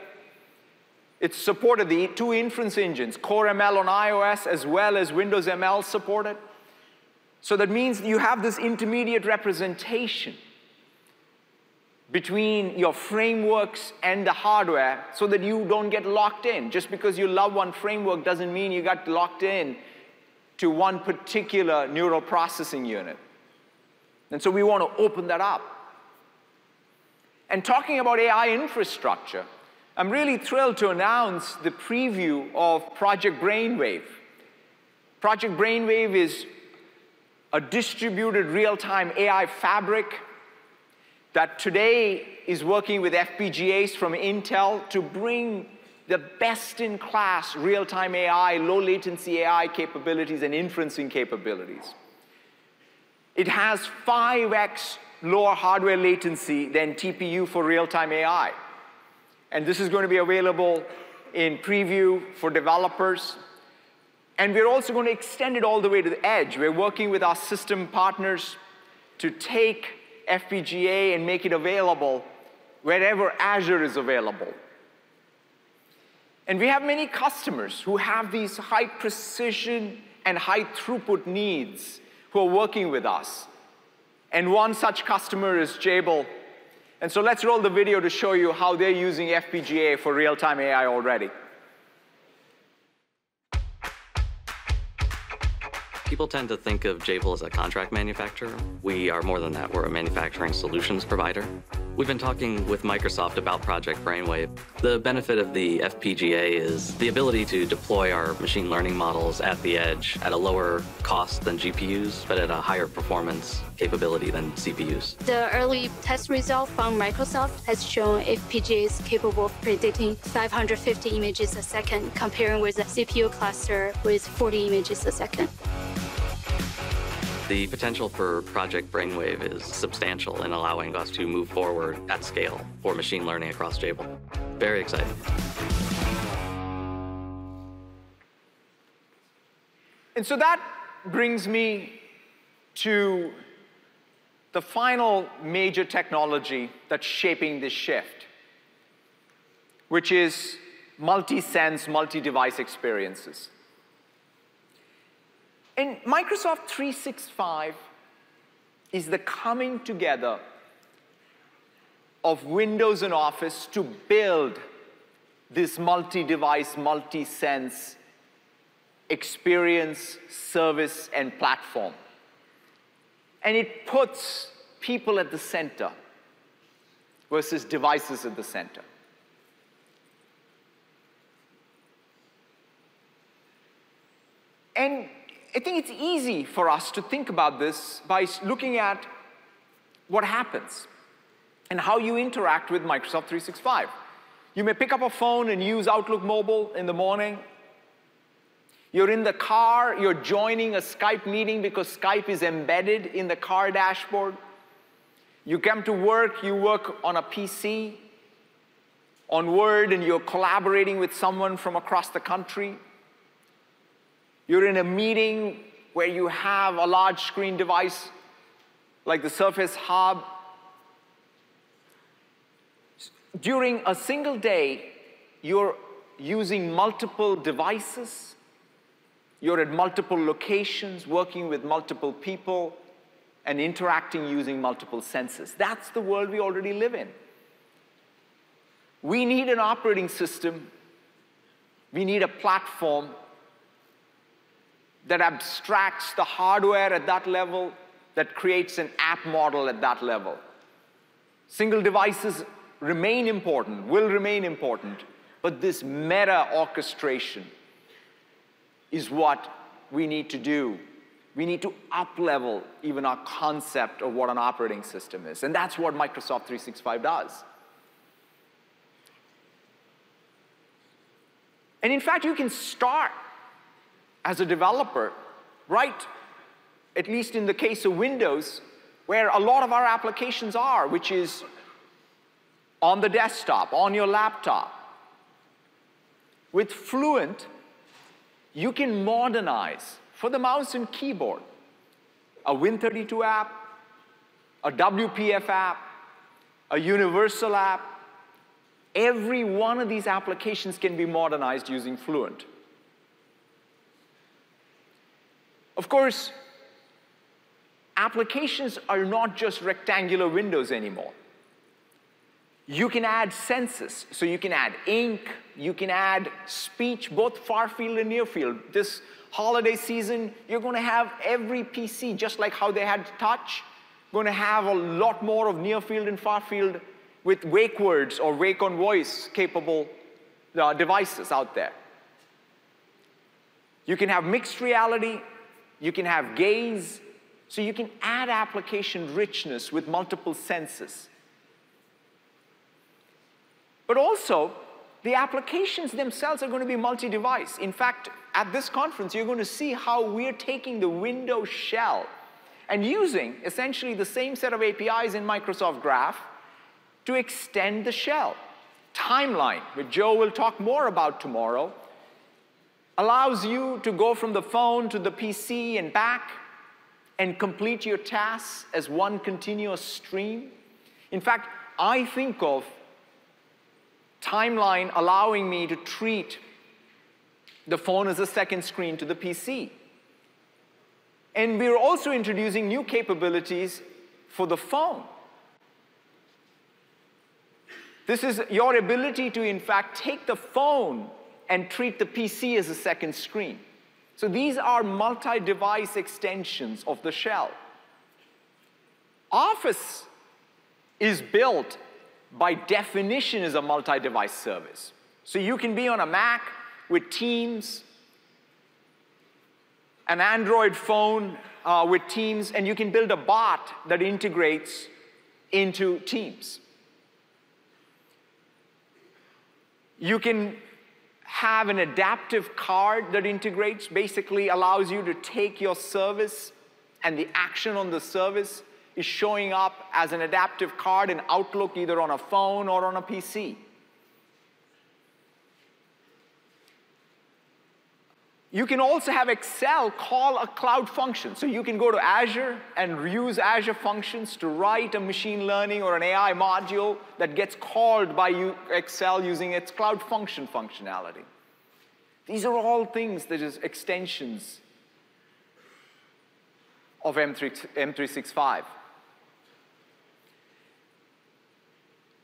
It's supported the 2 inference engines, Core ML on iOS, as well as Windows ML supported. So that means you have this intermediate representation between your frameworks and the hardware so that you don't get locked in. Just because you love one framework doesn't mean you got locked in to one particular neural processing unit. And so we want to open that up. And talking about AI infrastructure, I'm really thrilled to announce the preview of Project Brainwave. Project Brainwave is a distributed real-time AI fabric that today is working with FPGAs from Intel to bring the best-in-class real-time AI, low-latency AI capabilities and inferencing capabilities. It has 5x lower hardware latency than TPU for real-time AI. And this is going to be available in preview for developers. And we're also going to extend it all the way to the edge. We're working with our system partners to take FPGA and make it available wherever Azure is available. And we have many customers who have these high precision and high throughput needs who are working with us. And one such customer is Jabil. And so let's roll the video to show you how they're using FPGA for real-time AI already. People tend to think of Jabil as a contract manufacturer. We are more than that. We're a manufacturing solutions provider. We've been talking with Microsoft about Project Brainwave. The benefit of the FPGA is the ability to deploy our machine learning models at the edge at a lower cost than GPUs, but at a higher performance capability than CPUs. The early test result from Microsoft has shown FPGA is capable of predicting 550 images a second, comparing with a CPU cluster with 40 images a second. The potential for Project Brainwave is substantial in allowing us to move forward at scale for machine learning across Jabil. Very exciting. And so that brings me to the final major technology that's shaping this shift, which is multi-sense, multi-device experiences. And Microsoft 365 is the coming together of Windows and Office to build this multi-device, multi-sense experience, service, and platform. And it puts people at the center versus devices at the center. And I think it's easy for us to think about this by looking at what happens and how you interact with Microsoft 365. You may pick up a phone and use Outlook Mobile in the morning. You're in the car, you're joining a Skype meeting because Skype is embedded in the car dashboard. You come to work, you work on a PC, on Word, and you're collaborating with someone from across the country. You're in a meeting where you have a large screen device like the Surface Hub. During a single day, you're using multiple devices. You're at multiple locations, working with multiple people, and interacting using multiple senses. That's the world we already live in. We need an operating system. We need a platform that abstracts the hardware at that level, that creates an app model at that level. Single devices remain important, will remain important, but this meta orchestration is what we need to do. We need to up-level even our concept of what an operating system is, and that's what Microsoft 365 does. And in fact, you can start as a developer, right, at least in the case of Windows, where a lot of our applications are, which is on the desktop, on your laptop. With Fluent, you can modernize for the mouse and keyboard a Win32 app, a WPF app, a Universal app. Every one of these applications can be modernized using Fluent. Of course, applications are not just rectangular windows anymore. You can add senses. So you can add ink, you can add speech, both far field and near field. This holiday season, you're going to have every PC, just like how they had touch, going to have a lot more of near field and far field with wake words or wake on voice capable devices out there. You can have mixed reality. You can have gaze, so you can add application richness with multiple senses. But also, the applications themselves are going to be multi-device. In fact, at this conference, you're going to see how we're taking the Windows shell and using essentially the same set of APIs in Microsoft Graph to extend the shell. Timeline, which Joe will talk more about tomorrow, allows you to go from the phone to the PC and back and complete your tasks as one continuous stream. In fact, I think of Timeline allowing me to treat the phone as a second screen to the PC. And we're also introducing new capabilities for the phone. This is your ability to, in fact, take the phone and treat the PC as a second screen. So these are multi-device extensions of the shell. Office is built by definition as a multi-device service. So you can be on a Mac with Teams, an Android phone with Teams, and you can build a bot that integrates into Teams. You can have an adaptive card that integrates, basically allows you to take your service and the action on the service is showing up as an adaptive card in Outlook, either on a phone or on a PC. You can also have Excel call a cloud function. So you can go to Azure and use Azure functions to write a machine learning or an AI module that gets called by Excel using its cloud function functionality. These are all things that is extensions of M365.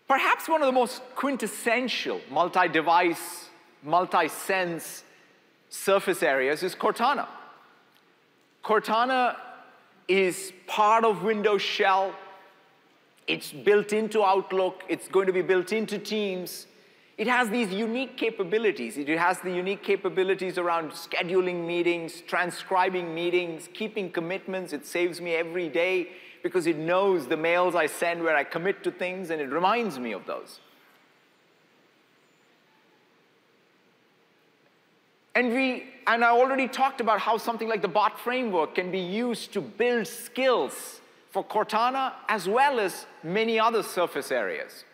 Perhaps one of the most quintessential multi-device, multi-sense surface areas is Cortana. Cortana is part of Windows Shell. It's built into Outlook. It's going to be built into Teams. It has these unique capabilities. It has the unique capabilities around scheduling meetings, transcribing meetings, keeping commitments. It saves me every day because it knows the mails I send where I commit to things, and it reminds me of those. And I already talked about how something like the bot framework can be used to build skills for Cortana as well as many other surface areas.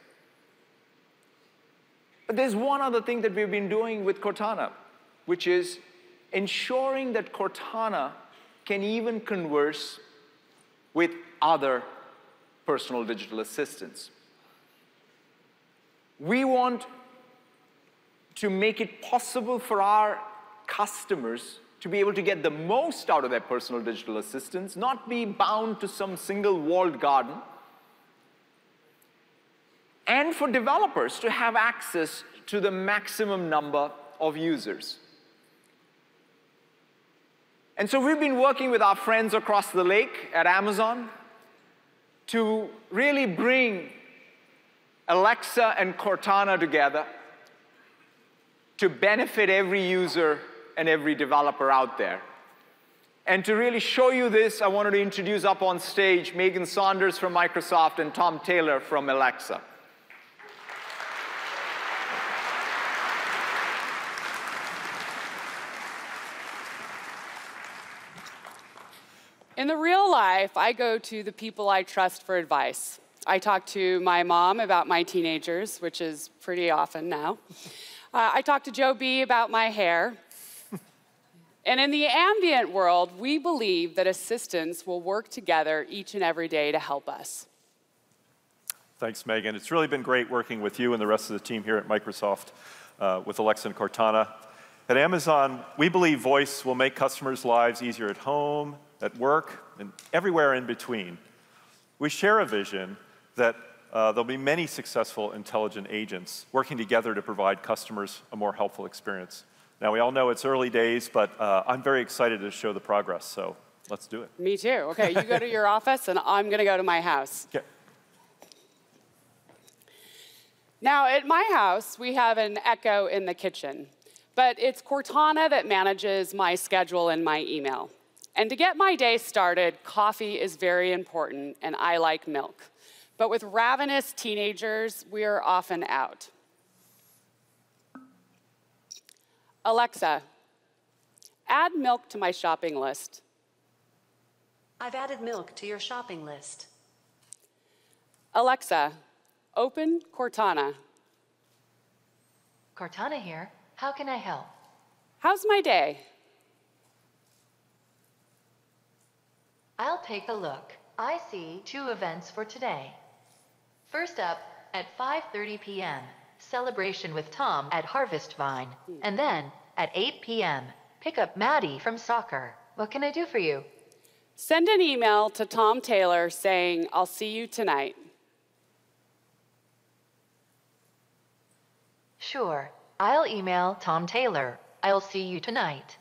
But there's one other thing that we've been doing with Cortana, which is ensuring that Cortana can even converse with other personal digital assistants. We want to make it possible for our customers to be able to get the most out of their personal digital assistants, not be bound to some single walled garden, and for developers to have access to the maximum number of users. And so we've been working with our friends across the lake at Amazon to really bring Alexa and Cortana together to benefit every user and every developer out there. And to really show you this, I wanted to introduce up on stage Megan Saunders from Microsoft and Tom Taylor from Alexa. In the real life, I go to the people I trust for advice. I talk to my mom about my teenagers, which is pretty often now. I talk to Joe B about my hair. And in the ambient world, we believe that assistants will work together each and every day to help us. Thanks, Megan. It's really been great working with you and the rest of the team here at Microsoft with Alexa and Cortana. At Amazon, we believe voice will make customers' lives easier at home, at work, and everywhere in between. We share a vision that there'll be many successful intelligent agents working together to provide customers a more helpful experience. Now, we all know it's early days, but I'm very excited to show the progress, so let's do it. Me too. Okay, you go to your office, and I'm going to go to my house. Okay. Now, at my house, we have an Echo in the kitchen, but it's Cortana that manages my schedule and my email. And to get my day started, coffee is very important, and I like milk. But with ravenous teenagers, we are often out. Alexa, add milk to my shopping list. I've added milk to your shopping list. Alexa, open Cortana. Cortana here. How can I help? How's my day? I'll take a look. I see 2 events for today. First up, at 5:30 p.m., celebration with Tom at Harvest Vine. And then, at 8 p.m., pick up Maddie from soccer. What can I do for you? Send an email to Tom Taylor saying, I'll see you tonight. Sure. I'll email Tom Taylor. I'll see you tonight.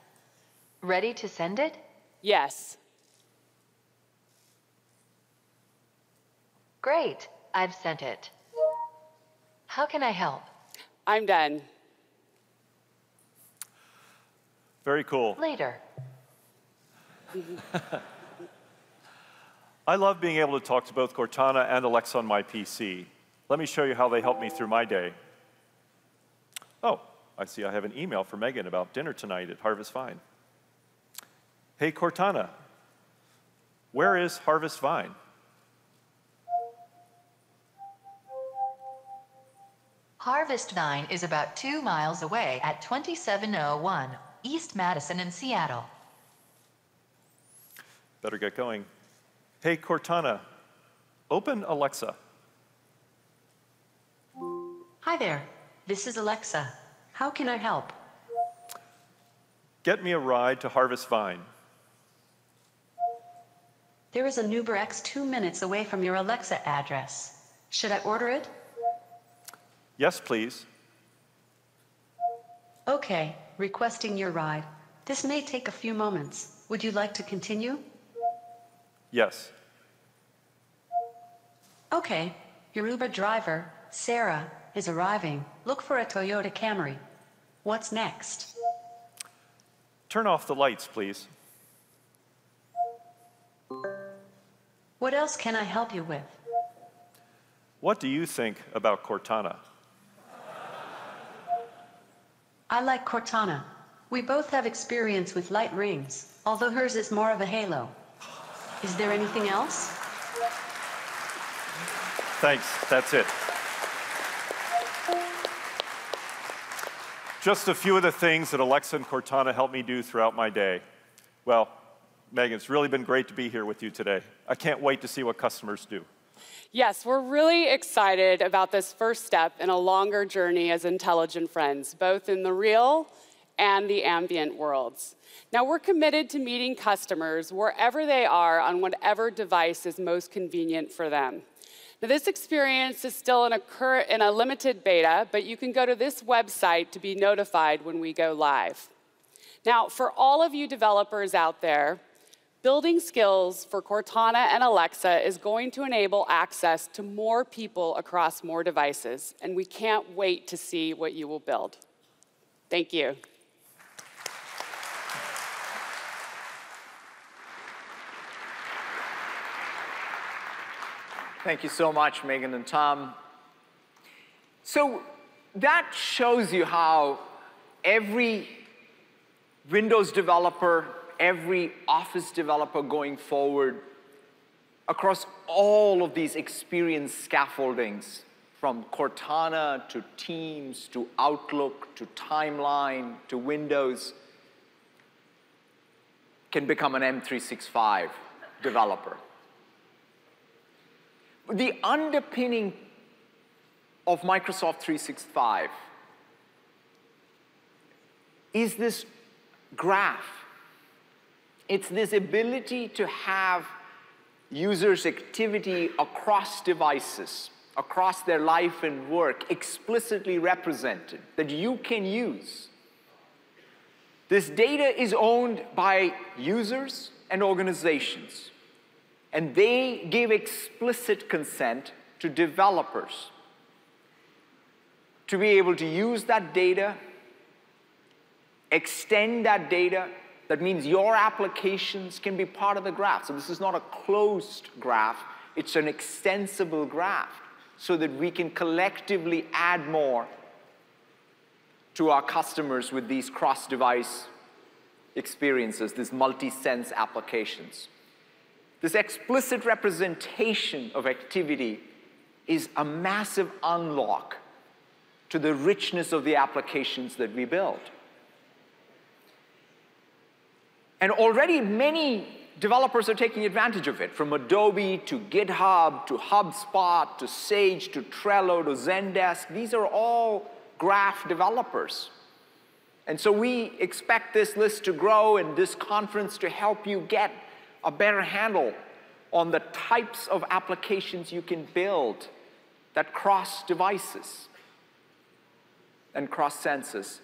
Ready to send it? Yes. Great. I've sent it. How can I help? I'm done. Very cool. Later. I love being able to talk to both Cortana and Alexa on my PC. Let me show you how they help me through my day. Oh, I see I have an email from Megan about dinner tonight at Harvest Vine. Hey, Cortana, where is Harvest Vine? Harvest Vine is about 2 miles away at 2701 East Madison in Seattle. Better get going. Hey, Cortana, open Alexa. Hi there. This is Alexa. How can I help? Get me a ride to Harvest Vine. There is an UberX 2 minutes away from your Alexa address. Should I order it? Yes, please. Okay, requesting your ride. This may take a few moments. Would you like to continue? Yes. Okay, your Uber driver, Sarah, is arriving. Look for a Toyota Camry. What's next? Turn off the lights, please. What else can I help you with? What do you think about Cortana? I like Cortana. We both have experience with light rings, although hers is more of a halo. Is there anything else? Thanks, that's it. Just a few of the things that Alexa and Cortana help me do throughout my day. Well, Megan, it's really been great to be here with you today. I can't wait to see what customers do. Yes, we're really excited about this first step in a longer journey as intelligent friends, both in the real and the ambient worlds. Now, we're committed to meeting customers wherever they are on whatever device is most convenient for them. Now, this experience is still in a limited beta, but you can go to this website to be notified when we go live. Now, for all of you developers out there, building skills for Cortana and Alexa is going to enable access to more people across more devices, and we can't wait to see what you will build. Thank you. Thank you so much, Megan and Tom. So that shows you how every Windows developer, every Office developer going forward, across all of these experience scaffoldings, from Cortana to Teams to Outlook to Timeline to Windows, can become an M365 developer. The underpinning of Microsoft 365 is this graph. It's this ability to have users' activity across devices, across their life and work, explicitly represented, that you can use. This data is owned by users and organizations, and they give explicit consent to developers to be able to use that data, extend that data. That means your applications can be part of the graph. So this is not a closed graph, it's an extensible graph, so that we can collectively add more to our customers with these cross-device experiences, these multi-sense applications. This explicit representation of activity is a massive unlock to the richness of the applications that we build. And already many developers are taking advantage of it, from Adobe to GitHub to HubSpot to Sage to Trello to Zendesk. These are all graph developers. And so we expect this list to grow and this conference to help you get a better handle on the types of applications you can build that cross devices and cross senses.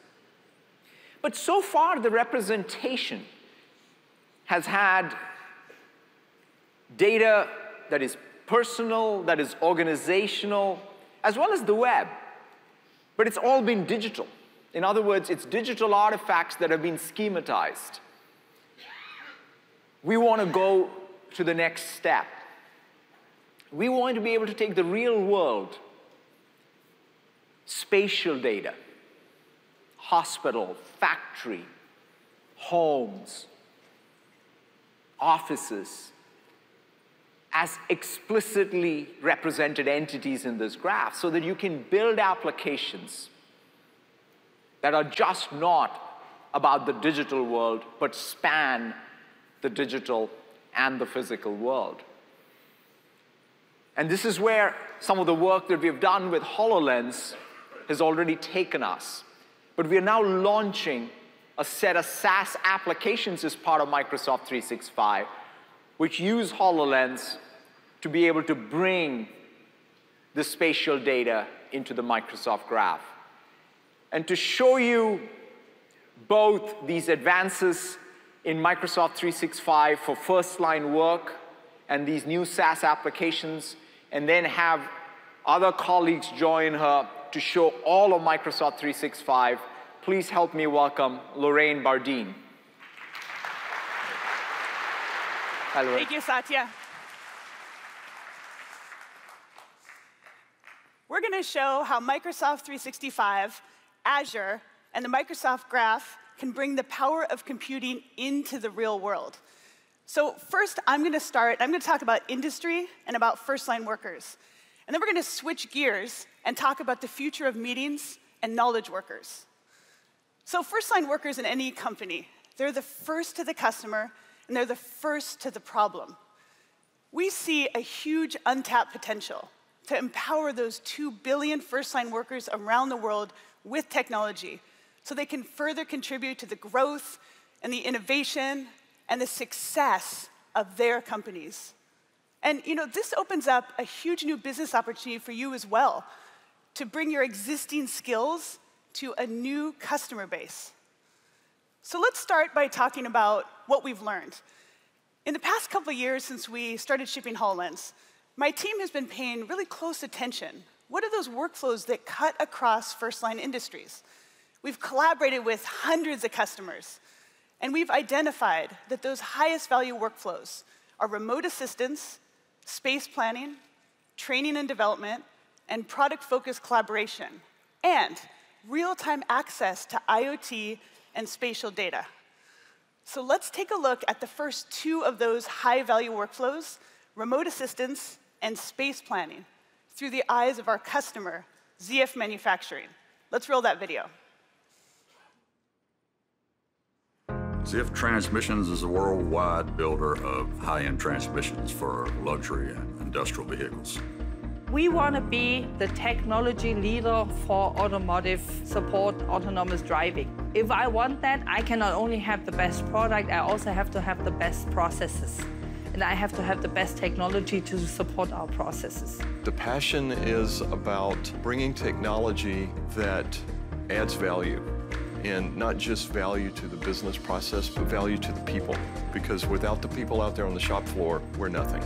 But so far, the representation has had data that is personal, that is organizational, as well as the web. But it's all been digital. In other words, it's digital artifacts that have been schematized. We want to go to the next step. We want to be able to take the real world, spatial data, hospital, factory, homes, offices, as explicitly represented entities in this graph so that you can build applications that are just not about the digital world, but span the digital and the physical world. And this is where some of the work that we've done with HoloLens has already taken us. But we are now launching a set of SaaS applications as part of Microsoft 365, which use HoloLens to be able to bring the spatial data into the Microsoft Graph. And to show you both these advances in Microsoft 365 for first-line work and these new SaaS applications, and then have other colleagues join her to show all of Microsoft 365, please help me welcome Lorraine Bardeen. Hello. Thank you, Satya. We're going to show how Microsoft 365, Azure, and the Microsoft Graph can bring the power of computing into the real world. So first, I'm going to talk about industry and about first-line workers. And then we're going to switch gears and talk about the future of meetings and knowledge workers. So first-line workers in any company, they're the first to the customer, and they're the first to the problem. We see a huge untapped potential to empower those 2 billion first-line workers around the world with technology so they can further contribute to the growth and the innovation and the success of their companies. And this opens up a huge new business opportunity for you as well, to bring your existing skills to a new customer base. So let's start by talking about what we've learned. In the past couple of years since we started shipping HoloLens, my team has been paying really close attention. What are those workflows that cut across first-line industries? We've collaborated with hundreds of customers, and we've identified that those highest value workflows are remote assistance, space planning, training and development, and product-focused collaboration, and real-time access to IoT and spatial data. So let's take a look at the first 2 of those high-value workflows, remote assistance and space planning, through the eyes of our customer, ZF Manufacturing. Let's roll that video. ZF Transmissions is a worldwide builder of high-end transmissions for luxury and industrial vehicles. We want to be the technology leader for automotive support autonomous driving. If I want that, I can not only have the best product, I also have to have the best processes. And I have to have the best technology to support our processes. The passion is about bringing technology that adds value. And not just value to the business process, but value to the people. Because without the people out there on the shop floor, we're nothing.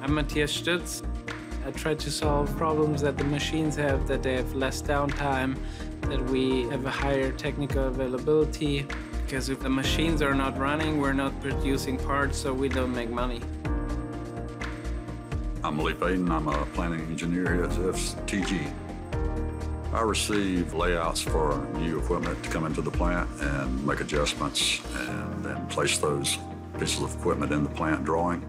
I'm Matthias Stütz. I try to solve problems that the machines have, that they have less downtime, that we have a higher technical availability. Because if the machines are not running, we're not producing parts, so we don't make money. I'm Lee Faden. I'm a planning engineer here at TG. I receive layouts for new equipment to come into the plant and make adjustments and then place those pieces of equipment in the plant drawing.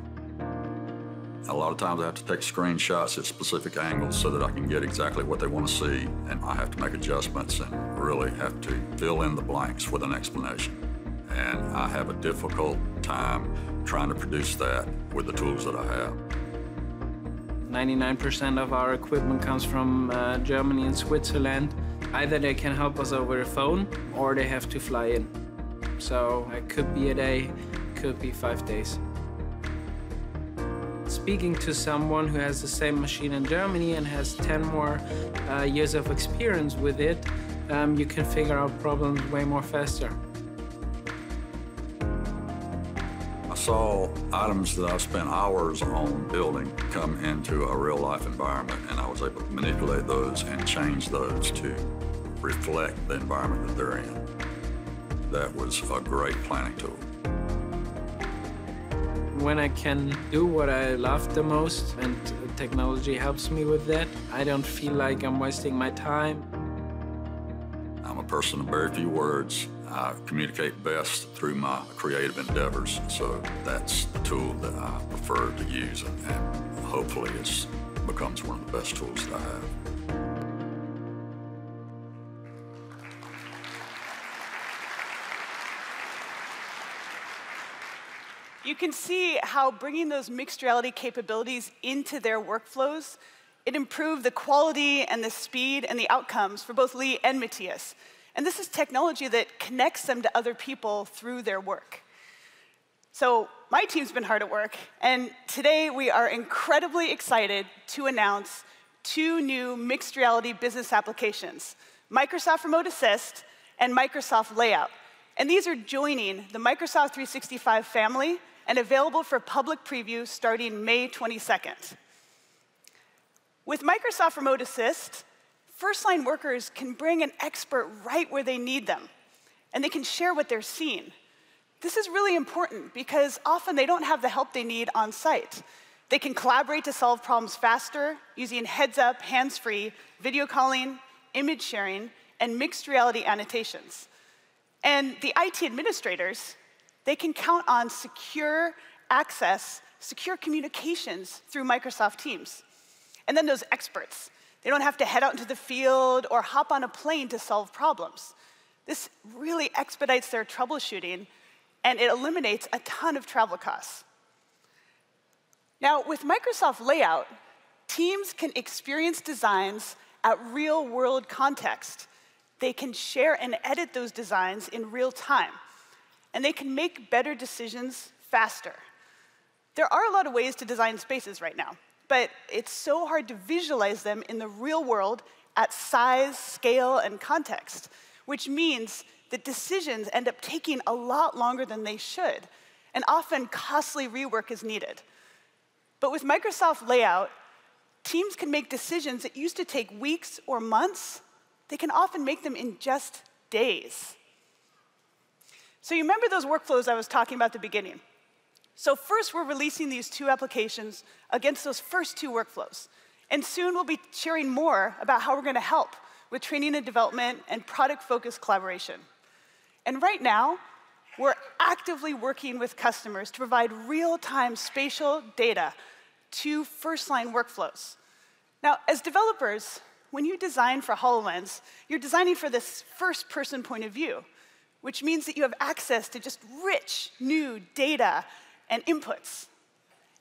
A lot of times I have to take screenshots at specific angles so that I can get exactly what they want to see, and I have to make adjustments and really have to fill in the blanks with an explanation. and I have a difficult time trying to produce that with the tools that I have. 99% of our equipment comes from Germany and Switzerland. Either they can help us over the phone, or they have to fly in. So it could be a day, could be 5 days. Speaking to someone who has the same machine in Germany and has 10 more years of experience with it, you can figure out problems way more faster. I saw items that I've spent hours on building come into a real-life environment, and I was able to manipulate those and change those to reflect the environment that they're in. That was a great planning tool. When I can do what I love the most, and technology helps me with that, I don't feel like I'm wasting my time. I'm a person of very few words. I communicate best through my creative endeavors, so that's the tool that I prefer to use, and hopefully it becomes one of the best tools that I have. You can see how bringing those mixed reality capabilities into their workflows, it improved the quality and the speed and the outcomes for both Lee and Matthias. And this is technology that connects them to other people through their work. So my team's been hard at work, and today we are incredibly excited to announce 2 new mixed reality business applications, Microsoft Remote Assist and Microsoft Layout. And these are joining the Microsoft 365 family and available for public preview starting May 22nd. With Microsoft Remote Assist, first-line workers can bring an expert right where they need them, and they can share what they're seeing. This is really important because often they don't have the help they need on site. They can collaborate to solve problems faster using heads-up, hands-free, video calling, image sharing, and mixed reality annotations. And the IT administrators, they can count on secure access, secure communications through Microsoft Teams. And then those experts, they don't have to head out into the field or hop on a plane to solve problems. This really expedites their troubleshooting, and it eliminates a ton of travel costs. Now, with Microsoft Layout, teams can experience designs at real-world context. They can share and edit those designs in real time, and they can make better decisions faster. There are a lot of ways to design spaces right now, but it's so hard to visualize them in the real world at size, scale, and context, which means that decisions end up taking a lot longer than they should, and often costly rework is needed. But with Microsoft Layout, teams can make decisions that used to take weeks or months. They can often make them in just days. So you remember those workflows I was talking about at the beginning? So first, we're releasing these 2 applications against those first 2 workflows. And soon, we'll be sharing more about how we're going to help with training and development and product-focused collaboration. And right now, we're actively working with customers to provide real-time spatial data to first-line workflows. Now, as developers, when you design for HoloLens, you're designing for this first-person point of view, which means that you have access to just rich, new data and inputs.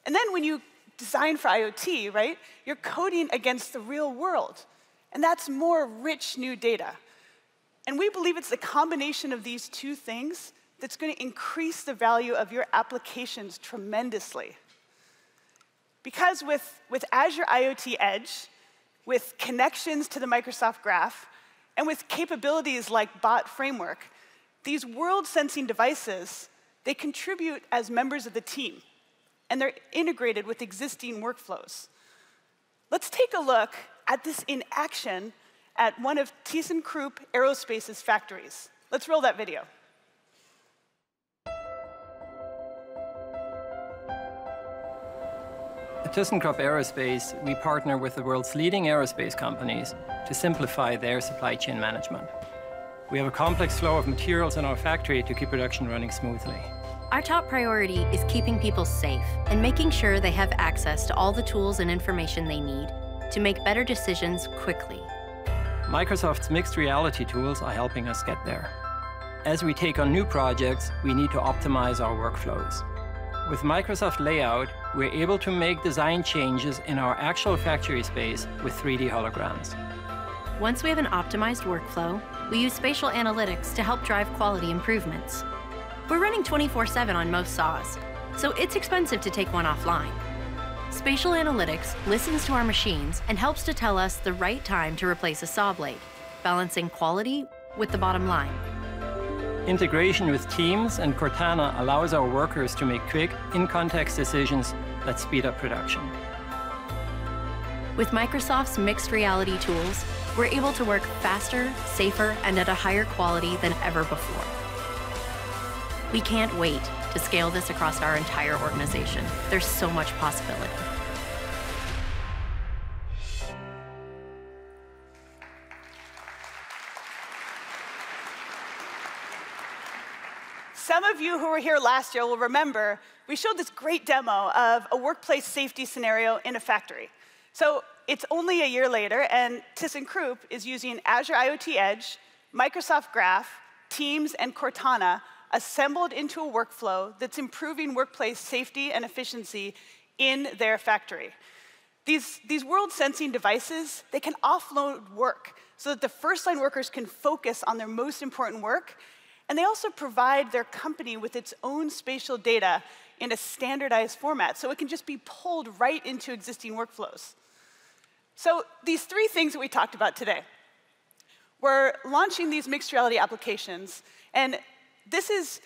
And then when you design for IoT, right, you're coding against the real world. And that's more rich, new data. And we believe it's the combination of these 2 things that's going to increase the value of your applications tremendously. Because with Azure IoT Edge, with connections to the Microsoft Graph, and with capabilities like Bot Framework, these world-sensing devices, they contribute as members of the team, and they're integrated with existing workflows. Let's take a look at this in action at one of ThyssenKrupp Aerospace's factories. Let's roll that video. At ThyssenKrupp Aerospace, we partner with the world's leading aerospace companies to simplify their supply chain management. We have a complex flow of materials in our factory to keep production running smoothly. Our top priority is keeping people safe and making sure they have access to all the tools and information they need to make better decisions quickly. Microsoft's mixed reality tools are helping us get there. As we take on new projects, we need to optimize our workflows. With Microsoft Layout, we're able to make design changes in our actual factory space with 3D holograms. Once we have an optimized workflow, we use spatial analytics to help drive quality improvements. We're running 24/7 on most saws, so it's expensive to take one offline. Spatial analytics listens to our machines and helps to tell us the right time to replace a saw blade, balancing quality with the bottom line. Integration with Teams and Cortana allows our workers to make quick, in-context decisions that speed up production. With Microsoft's mixed reality tools, we're able to work faster, safer, and at a higher quality than ever before. We can't wait to scale this across our entire organization. There's so much possibility. Some of you who were here last year will remember we showed this great demo of a workplace safety scenario in a factory. So it's only a year later, and ThyssenKrupp is using Azure IoT Edge, Microsoft Graph, Teams, and Cortana assembled into a workflow that's improving workplace safety and efficiency in their factory. These world-sensing devices, they can offload work so that the first-line workers can focus on their most important work. And they also provide their company with its own spatial data in a standardized format, so it can just be pulled right into existing workflows. So these three things that we talked about today, we're launching these mixed reality applications, and this is,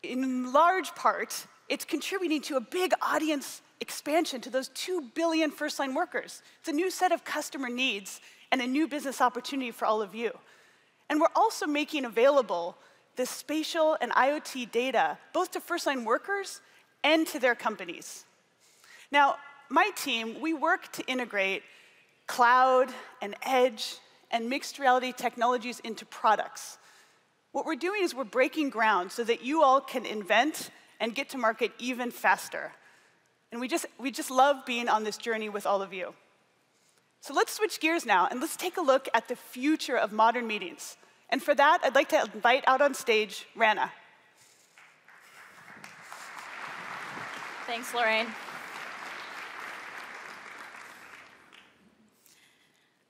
in large part, it's contributing to a big audience expansion to those 2 billion first-line workers. It's a new set of customer needs and a new business opportunity for all of you. And we're also making available this spatial and IoT data, both to first-line workers and to their companies. Now, my team, we work to integrate cloud and edge and mixed reality technologies into products. What we're doing is we're breaking ground so that you all can invent and get to market even faster. And we just love being on this journey with all of you. So let's switch gears now, and let's take a look at the future of modern meetings. And for that, I'd like to invite out on stage Rana. Thanks, Lorraine.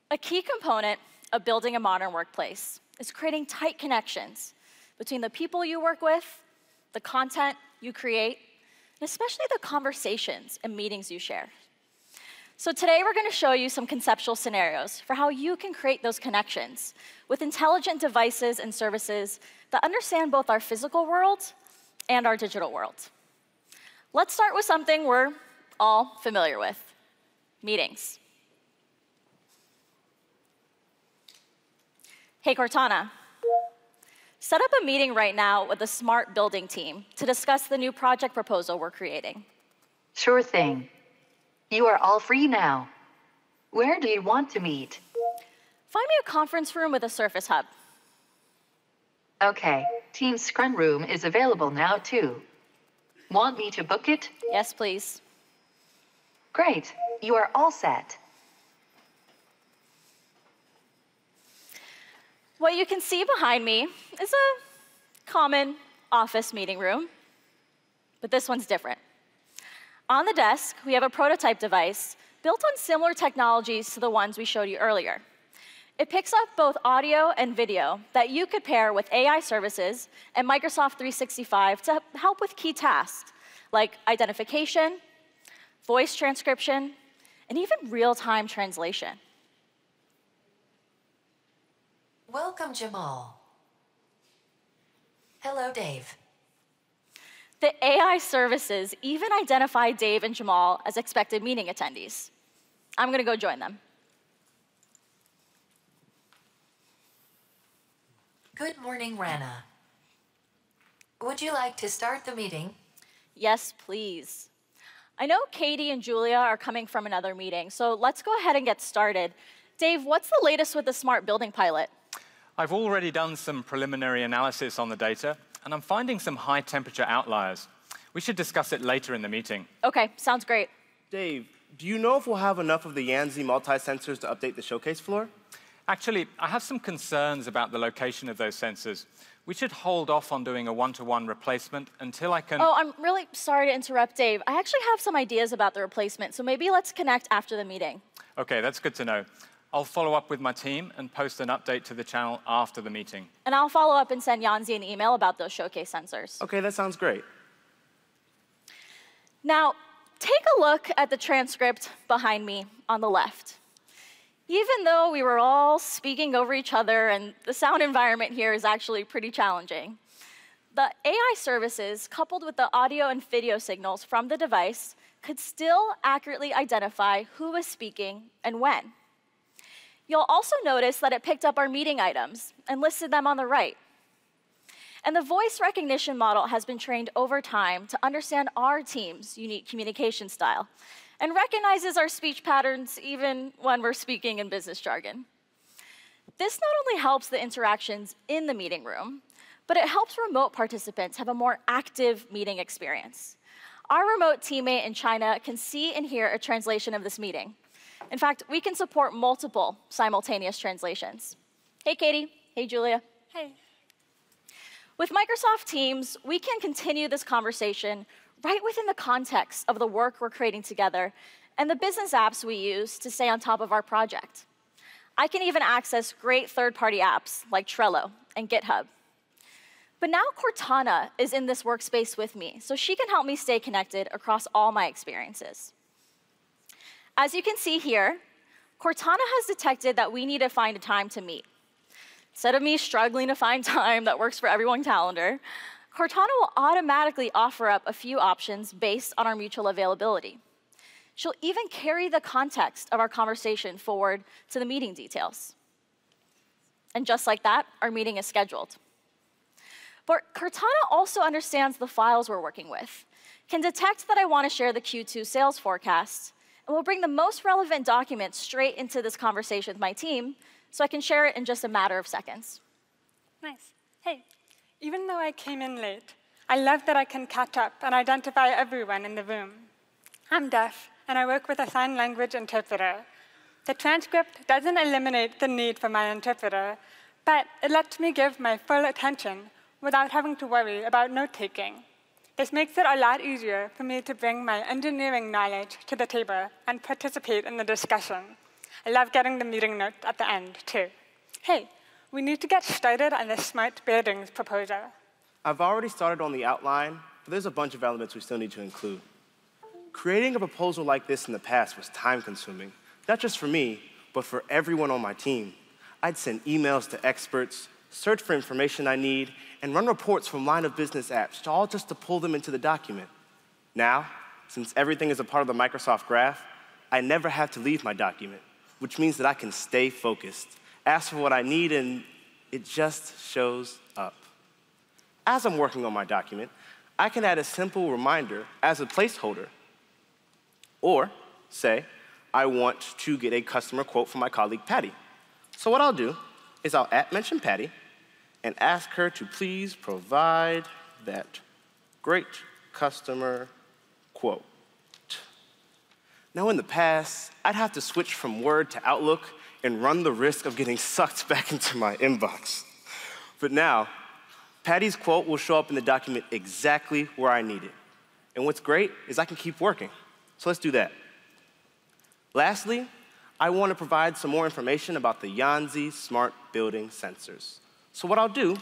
A key component of building a modern workplace is creating tight connections between the people you work with, the content you create, and especially the conversations and meetings you share. So today we're going to show you some conceptual scenarios for how you can create those connections with intelligent devices and services that understand both our physical world and our digital world. Let's start with something we're all familiar with, meetings. Hey, Cortana, set up a meeting right now with the Smart Building team to discuss the new project proposal we're creating. Sure thing. You are all free now. Where do you want to meet? Find me a conference room with a Surface Hub. Okay, Teams Scrum Room is available now too. Want me to book it? Yes, please. Great, you are all set. What you can see behind me is a common office meeting room, but this one's different. On the desk, we have a prototype device built on similar technologies to the ones we showed you earlier. It picks up both audio and video that you could pair with AI services and Microsoft 365 to help with key tasks like identification, voice transcription, and even real-time translation. Welcome, Jamal. Hello, Dave. The AI services even identify Dave and Jamal as expected meeting attendees. I'm going to go join them. Good morning, Rana. Would you like to start the meeting? Yes, please. I know Katie and Julia are coming from another meeting, so let's go ahead and get started. Dave, what's the latest with the smart building pilot? I've already done some preliminary analysis on the data, and I'm finding some high temperature outliers. We should discuss it later in the meeting. Okay, sounds great. Dave, do you know if we'll have enough of the Yanzi multi-sensors to update the showcase floor? Actually, I have some concerns about the location of those sensors. We should hold off on doing a one-to-one replacement until I can... Oh, I'm really sorry to interrupt, Dave. I actually have some ideas about the replacement, so maybe let's connect after the meeting. OK, that's good to know. I'll follow up with my team and post an update to the channel after the meeting. And I'll follow up and send Yanzi an email about those showcase sensors. OK, that sounds great. Now, take a look at the transcript behind me on the left. Even though we were all speaking over each other and the sound environment here is actually pretty challenging, the AI services, coupled with the audio and video signals from the device, could still accurately identify who was speaking and when. You'll also notice that it picked up our meeting items and listed them on the right. And the voice recognition model has been trained over time to understand our team's unique communication style and recognizes our speech patterns even when we're speaking in business jargon. This not only helps the interactions in the meeting room, but it helps remote participants have a more active meeting experience. Our remote teammate in China can see and hear a translation of this meeting. In fact, we can support multiple simultaneous translations. Hey, Katie. Hey, Julia. Hey. With Microsoft Teams, we can continue this conversation right within the context of the work we're creating together and the business apps we use to stay on top of our project. I can even access great third-party apps like Trello and GitHub. But now Cortana is in this workspace with me, so she can help me stay connected across all my experiences. As you can see here, Cortana has detected that we need to find a time to meet. Instead of me struggling to find time that works for everyone's calendar, Cortana will automatically offer up a few options based on our mutual availability. She'll even carry the context of our conversation forward to the meeting details. And just like that, our meeting is scheduled. But Cortana also understands the files we're working with, can detect that I want to share the Q2 sales forecast, and will bring the most relevant documents straight into this conversation with my team so I can share it in just a matter of seconds. Nice. Hey, even though I came in late, I love that I can catch up and identify everyone in the room. I'm deaf, and I work with a sign language interpreter. The transcript doesn't eliminate the need for my interpreter, but it lets me give my full attention without having to worry about note-taking. This makes it a lot easier for me to bring my engineering knowledge to the table and participate in the discussion. I love getting the meeting notes at the end, too. Hey, we need to get started on the smart buildings proposal. I've already started on the outline, but there's a bunch of elements we still need to include. Creating a proposal like this in the past was time-consuming, not just for me, but for everyone on my team. I'd send emails to experts, search for information I need, and run reports from line of business apps, all just to pull them into the document. Now, since everything is a part of the Microsoft Graph, I never have to leave my document, which means that I can stay focused, ask for what I need, and it just shows up. As I'm working on my document, I can add a simple reminder as a placeholder. Or say, I want to get a customer quote from my colleague, Patty. So what I'll do is I'll @mention Patty and ask her to please provide that great customer quote. Now, in the past, I'd have to switch from Word to Outlook and run the risk of getting sucked back into my inbox. But now, Patty's quote will show up in the document exactly where I need it. And what's great is I can keep working. So let's do that. Lastly, I want to provide some more information about the Yanzi smart building sensors. So what I'll do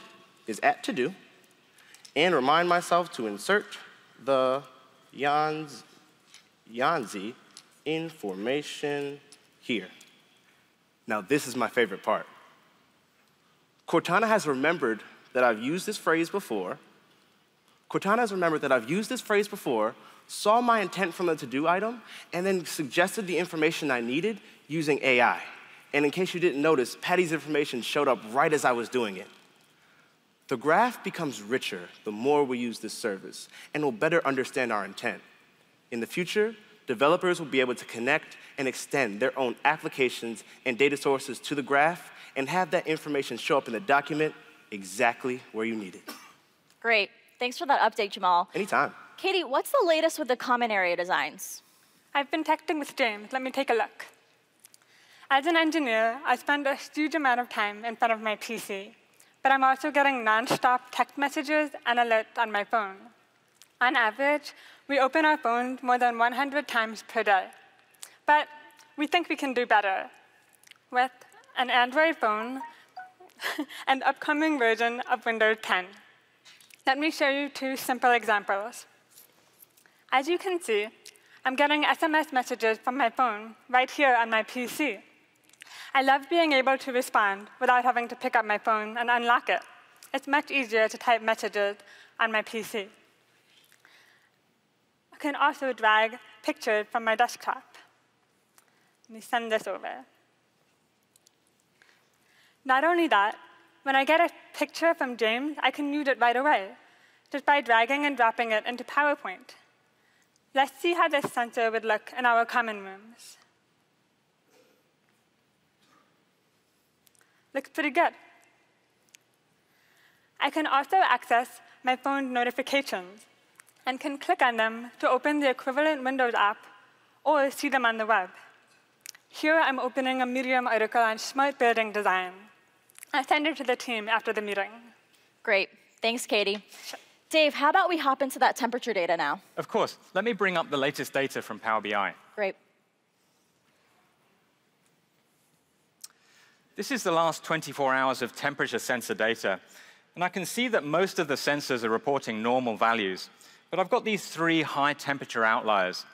is @todo and remind myself to insert the Yanzi information here. Now, this is my favorite part. Cortana has remembered that I've used this phrase before. Saw my intent from the to-do item, and then suggested the information I needed using AI. And in case you didn't notice, Patty's information showed up right as I was doing it. The graph becomes richer the more we use this service, and will better understand our intent. In the future, developers will be able to connect and extend their own applications and data sources to the graph and have that information show up in the document exactly where you need it. Great. Thanks for that update, Jamal. Anytime. Katie, what's the latest with the common area designs? I've been texting with James. Let me take a look. As an engineer, I spend a huge amount of time in front of my PC. but I'm also getting nonstop text messages and alerts on my phone. On average, we open our phones more than 100 times per day. But we think we can do better. With an Android phone and upcoming version of Windows 10. Let me show you two simple examples. As you can see, I'm getting SMS messages from my phone right here on my PC. I love being able to respond without having to pick up my phone and unlock it. It's much easier to type messages on my PC. I can also drag pictures from my desktop. Let me send this over. Not only that, when I get a picture from James, I can use it right away, just by dragging and dropping it into PowerPoint. Let's see how this sensor would look in our common rooms. Looks pretty good. I can also access my phone's notifications and can click on them to open the equivalent Windows app or see them on the web. Here, I'm opening a Medium article on smart building design. I'll send it to the team after the meeting. Great. Thanks, Katie. Dave, how about we hop into that temperature data now? Of course. Let me bring up the latest data from Power BI. Great. This is the last 24 hours of temperature sensor data. And I can see that most of the sensors are reporting normal values. But I've got these 3 high temperature outliers.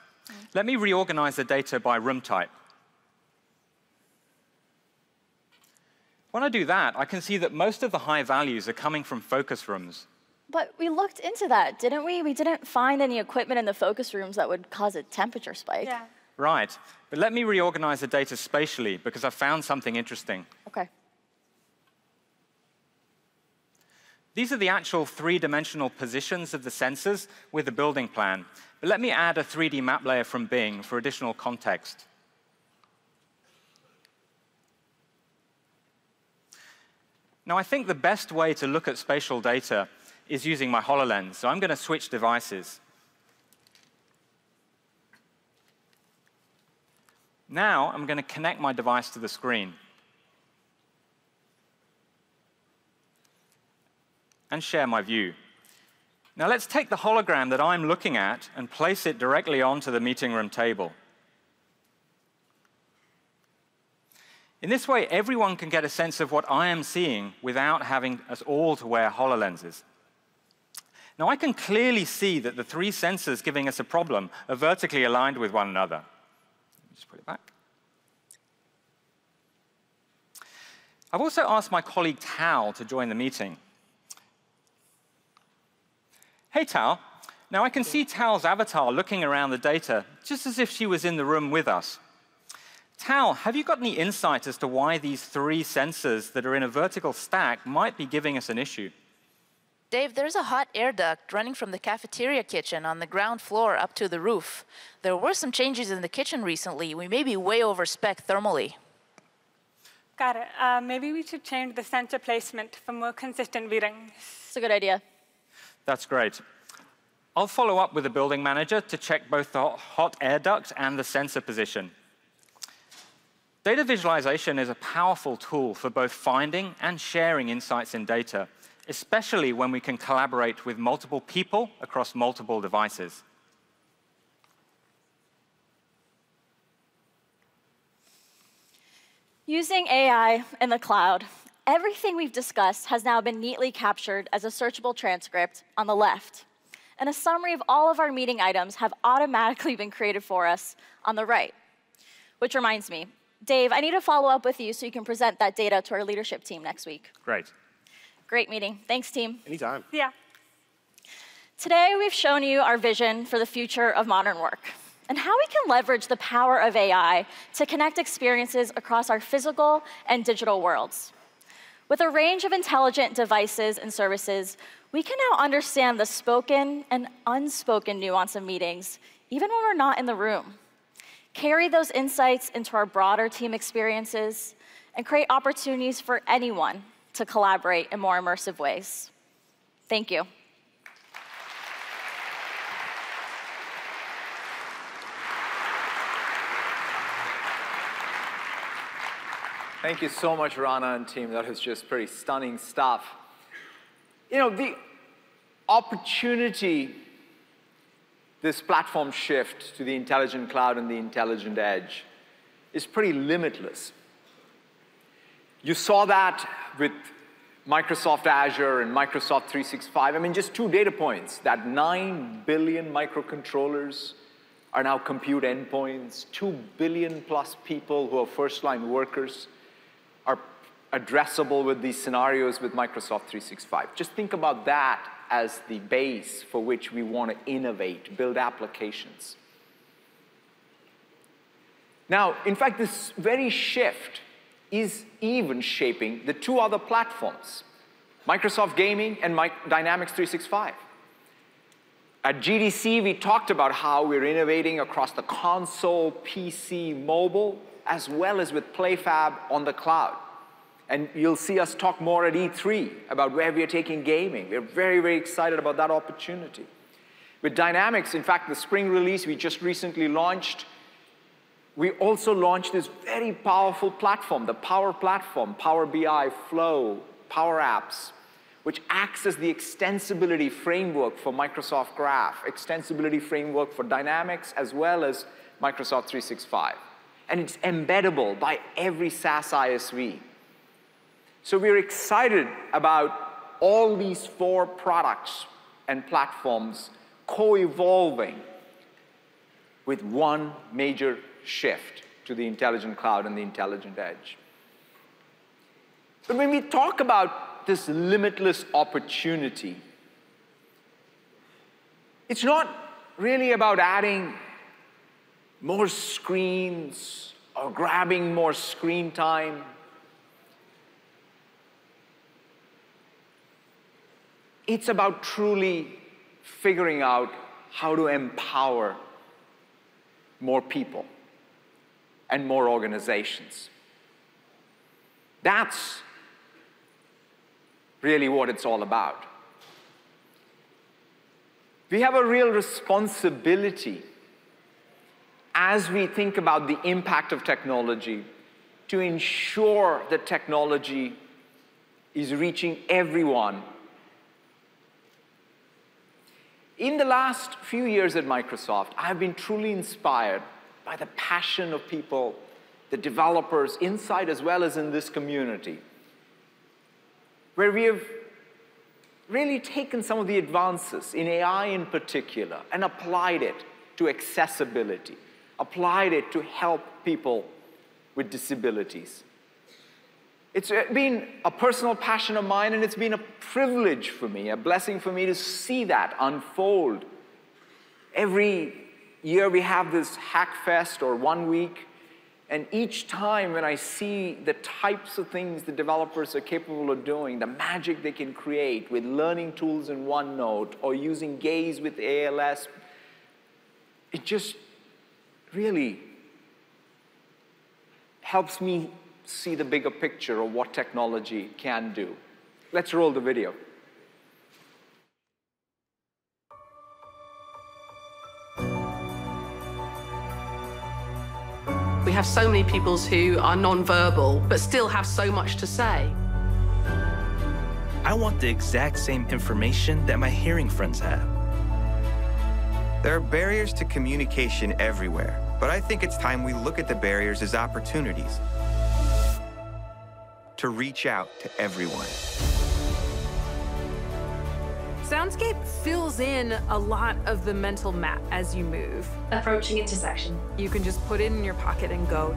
Let me reorganize the data by room type. When I do that, I can see that most of the high values are coming from focus rooms. But we looked into that, didn't we? We didn't find any equipment in the focus rooms that would cause a temperature spike. Yeah. Right. But let me reorganize the data spatially, because I found something interesting. OK. These are the actual 3-dimensional positions of the sensors with the building plan. But let me add a 3D map layer from Bing for additional context. Now, I think the best way to look at spatial data is using my HoloLens. So I'm going to switch devices. Now, I'm going to connect my device to the screen and share my view. Now, let's take the hologram that I'm looking at and place it directly onto the meeting room table. In this way, everyone can get a sense of what I am seeing without having us all to wear HoloLenses. Now, I can clearly see that the 3 sensors giving us a problem are vertically aligned with one another. Let me just put it back. I've also asked my colleague Tal to join the meeting. Hey, Tal. Now, I can see Tal's avatar looking around the data, just as if she was in the room with us. Tal, have you got any insight as to why these 3 sensors that are in a vertical stack might be giving us an issue? Dave, there's a hot air duct running from the cafeteria kitchen on the ground floor up to the roof. There were some changes in the kitchen recently. We may be way over spec thermally. Got it. Maybe we should change the sensor placement for more consistent readings. It's a good idea. That's great. I'll follow up with the building manager to check both the hot air duct and the sensor position. Data visualization is a powerful tool for both finding and sharing insights in data, especially when we can collaborate with multiple people across multiple devices. Using AI in the cloud, everything we've discussed has now been neatly captured as a searchable transcript on the left. And a summary of all of our meeting items have automatically been created for us on the right. Which reminds me, Dave, I need to follow up with you so you can present that data to our leadership team next week. Great. Great meeting. Thanks, team. Anytime. Yeah. Today, we've shown you our vision for the future of modern work and how we can leverage the power of AI to connect experiences across our physical and digital worlds. With a range of intelligent devices and services, we can now understand the spoken and unspoken nuance of meetings, even when we're not in the room. Carry those insights into our broader team experiences, and create opportunities for anyone to collaborate in more immersive ways. Thank you. Thank you so much, Rana and team. That was just pretty stunning stuff. You know, the opportunity, this platform shift to the intelligent cloud and the intelligent edge is pretty limitless. You saw that with Microsoft Azure and Microsoft 365. I mean, just 2 data points, that 9 billion microcontrollers are now compute endpoints. 2 billion plus people who are first-line workers are addressable with these scenarios with Microsoft 365. Just think about that as the base for which we want to innovate, build applications. Now, in fact, this very shift is even shaping the 2 other platforms, Microsoft Gaming and Dynamics 365. At GDC, we talked about how we're innovating across the console, PC, mobile, as well as with PlayFab on the cloud. And you'll see us talk more at E3 about where we are taking gaming. We're very, very excited about that opportunity. With Dynamics, in fact, the spring release we just recently launched, we also launched this very powerful platform, the Power Platform, Power BI, Flow, Power Apps, which acts as the extensibility framework for Microsoft Graph, extensibility framework for Dynamics, as well as Microsoft 365. And it's embeddable by every SaaS ISV. So we're excited about all these 4 products and platforms co-evolving with one major shift to the intelligent cloud and the intelligent edge. But when we talk about this limitless opportunity, it's not really about adding more screens or grabbing more screen time. It's about truly figuring out how to empower more people and more organizations. That's really what it's all about. We have a real responsibility as we think about the impact of technology to ensure that technology is reaching everyone. In the last few years at Microsoft, I've been truly inspired by the passion of people, the developers inside as well as in this community, where we have really taken some of the advances in AI in particular and applied it to accessibility, applied it to help people with disabilities. It's been a personal passion of mine, and it's been a privilege for me, a blessing for me to see that unfold. Every year we have this Hackfest or 1 week, and each time when I see the types of things the developers are capable of doing, the magic they can create with learning tools in OneNote or using Gaze with ALS, it just really helps me see the bigger picture of what technology can do. Let's roll the video. We have so many people who are non-verbal, but still have so much to say. I want the exact same information that my hearing friends have. There are barriers to communication everywhere, but I think it's time we look at the barriers as opportunities to reach out to everyone. Soundscape fills in a lot of the mental map as you move. Approaching intersection. You can just put it in your pocket and go.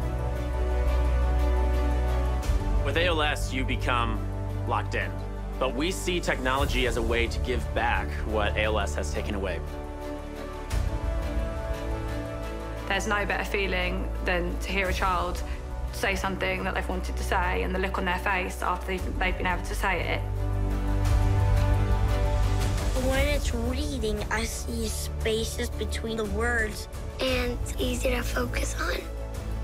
With ALS, you become locked in. But we see technology as a way to give back what ALS has taken away. There's no better feeling than to hear a child say something that they've wanted to say and the look on their face after they've been able to say it. When it's reading, I see spaces between the words, and it's easy to focus on.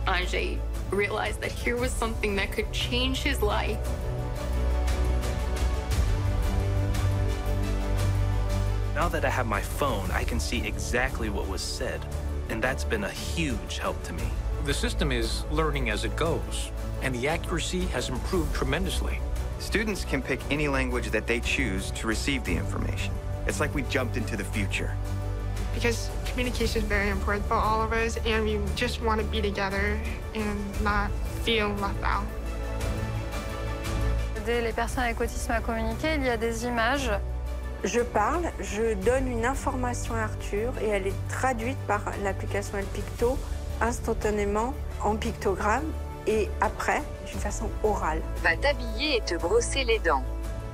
Anjay realized that here was something that could change his life. Now that I have my phone, I can see exactly what was said, and that's been a huge help to me. The system is learning as it goes, and the accuracy has improved tremendously. Students can pick any language that they choose to receive the information. It's like we jumped into the future. Because communication is very important for all of us, and we just want to be together and not feel left out. Aider les personnes avec autisme à communiquer, il y a des images. Je parle, je donne une information à Arthur et elle est traduite par l'application El Picto instantanément en pictogramme et après d'une façon orale. Va t'habiller et te brosser les dents.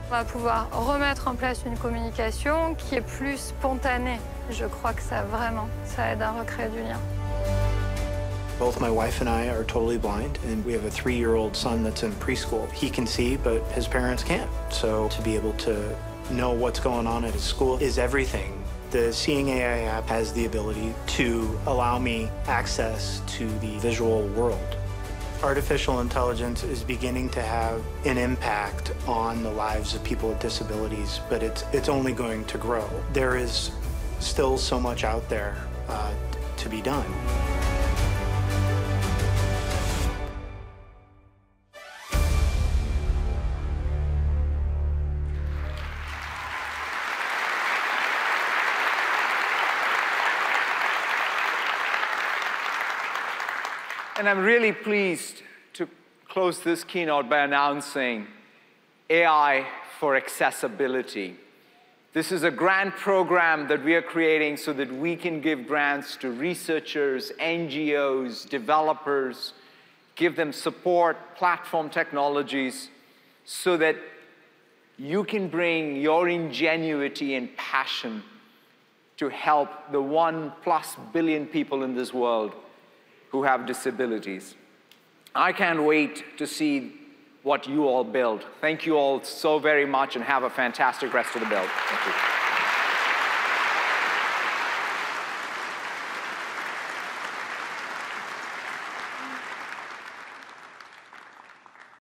On va pouvoir remettre en place une communication qui est plus spontanée. Je crois que ça aide à recréer du lien. Both my wife and I are totally blind, and we have a 3-year-old son that's in preschool. He can see, but his parents can't. So to be able to know what's going on at his school is everything. The Seeing AI app has the ability to allow me access to the visual world. Artificial intelligence is beginning to have an impact on the lives of people with disabilities, but it's only going to grow. There is still so much out there to be done. And I'm really pleased to close this keynote by announcing AI for Accessibility. This is a grant program that we are creating so that we can give grants to researchers, NGOs, developers, give them support, platform technologies, so that you can bring your ingenuity and passion to help the 1+ billion people in this world who have disabilities. I can't wait to see what you all build. Thank you all so very much and have a fantastic rest of the build. Thank you.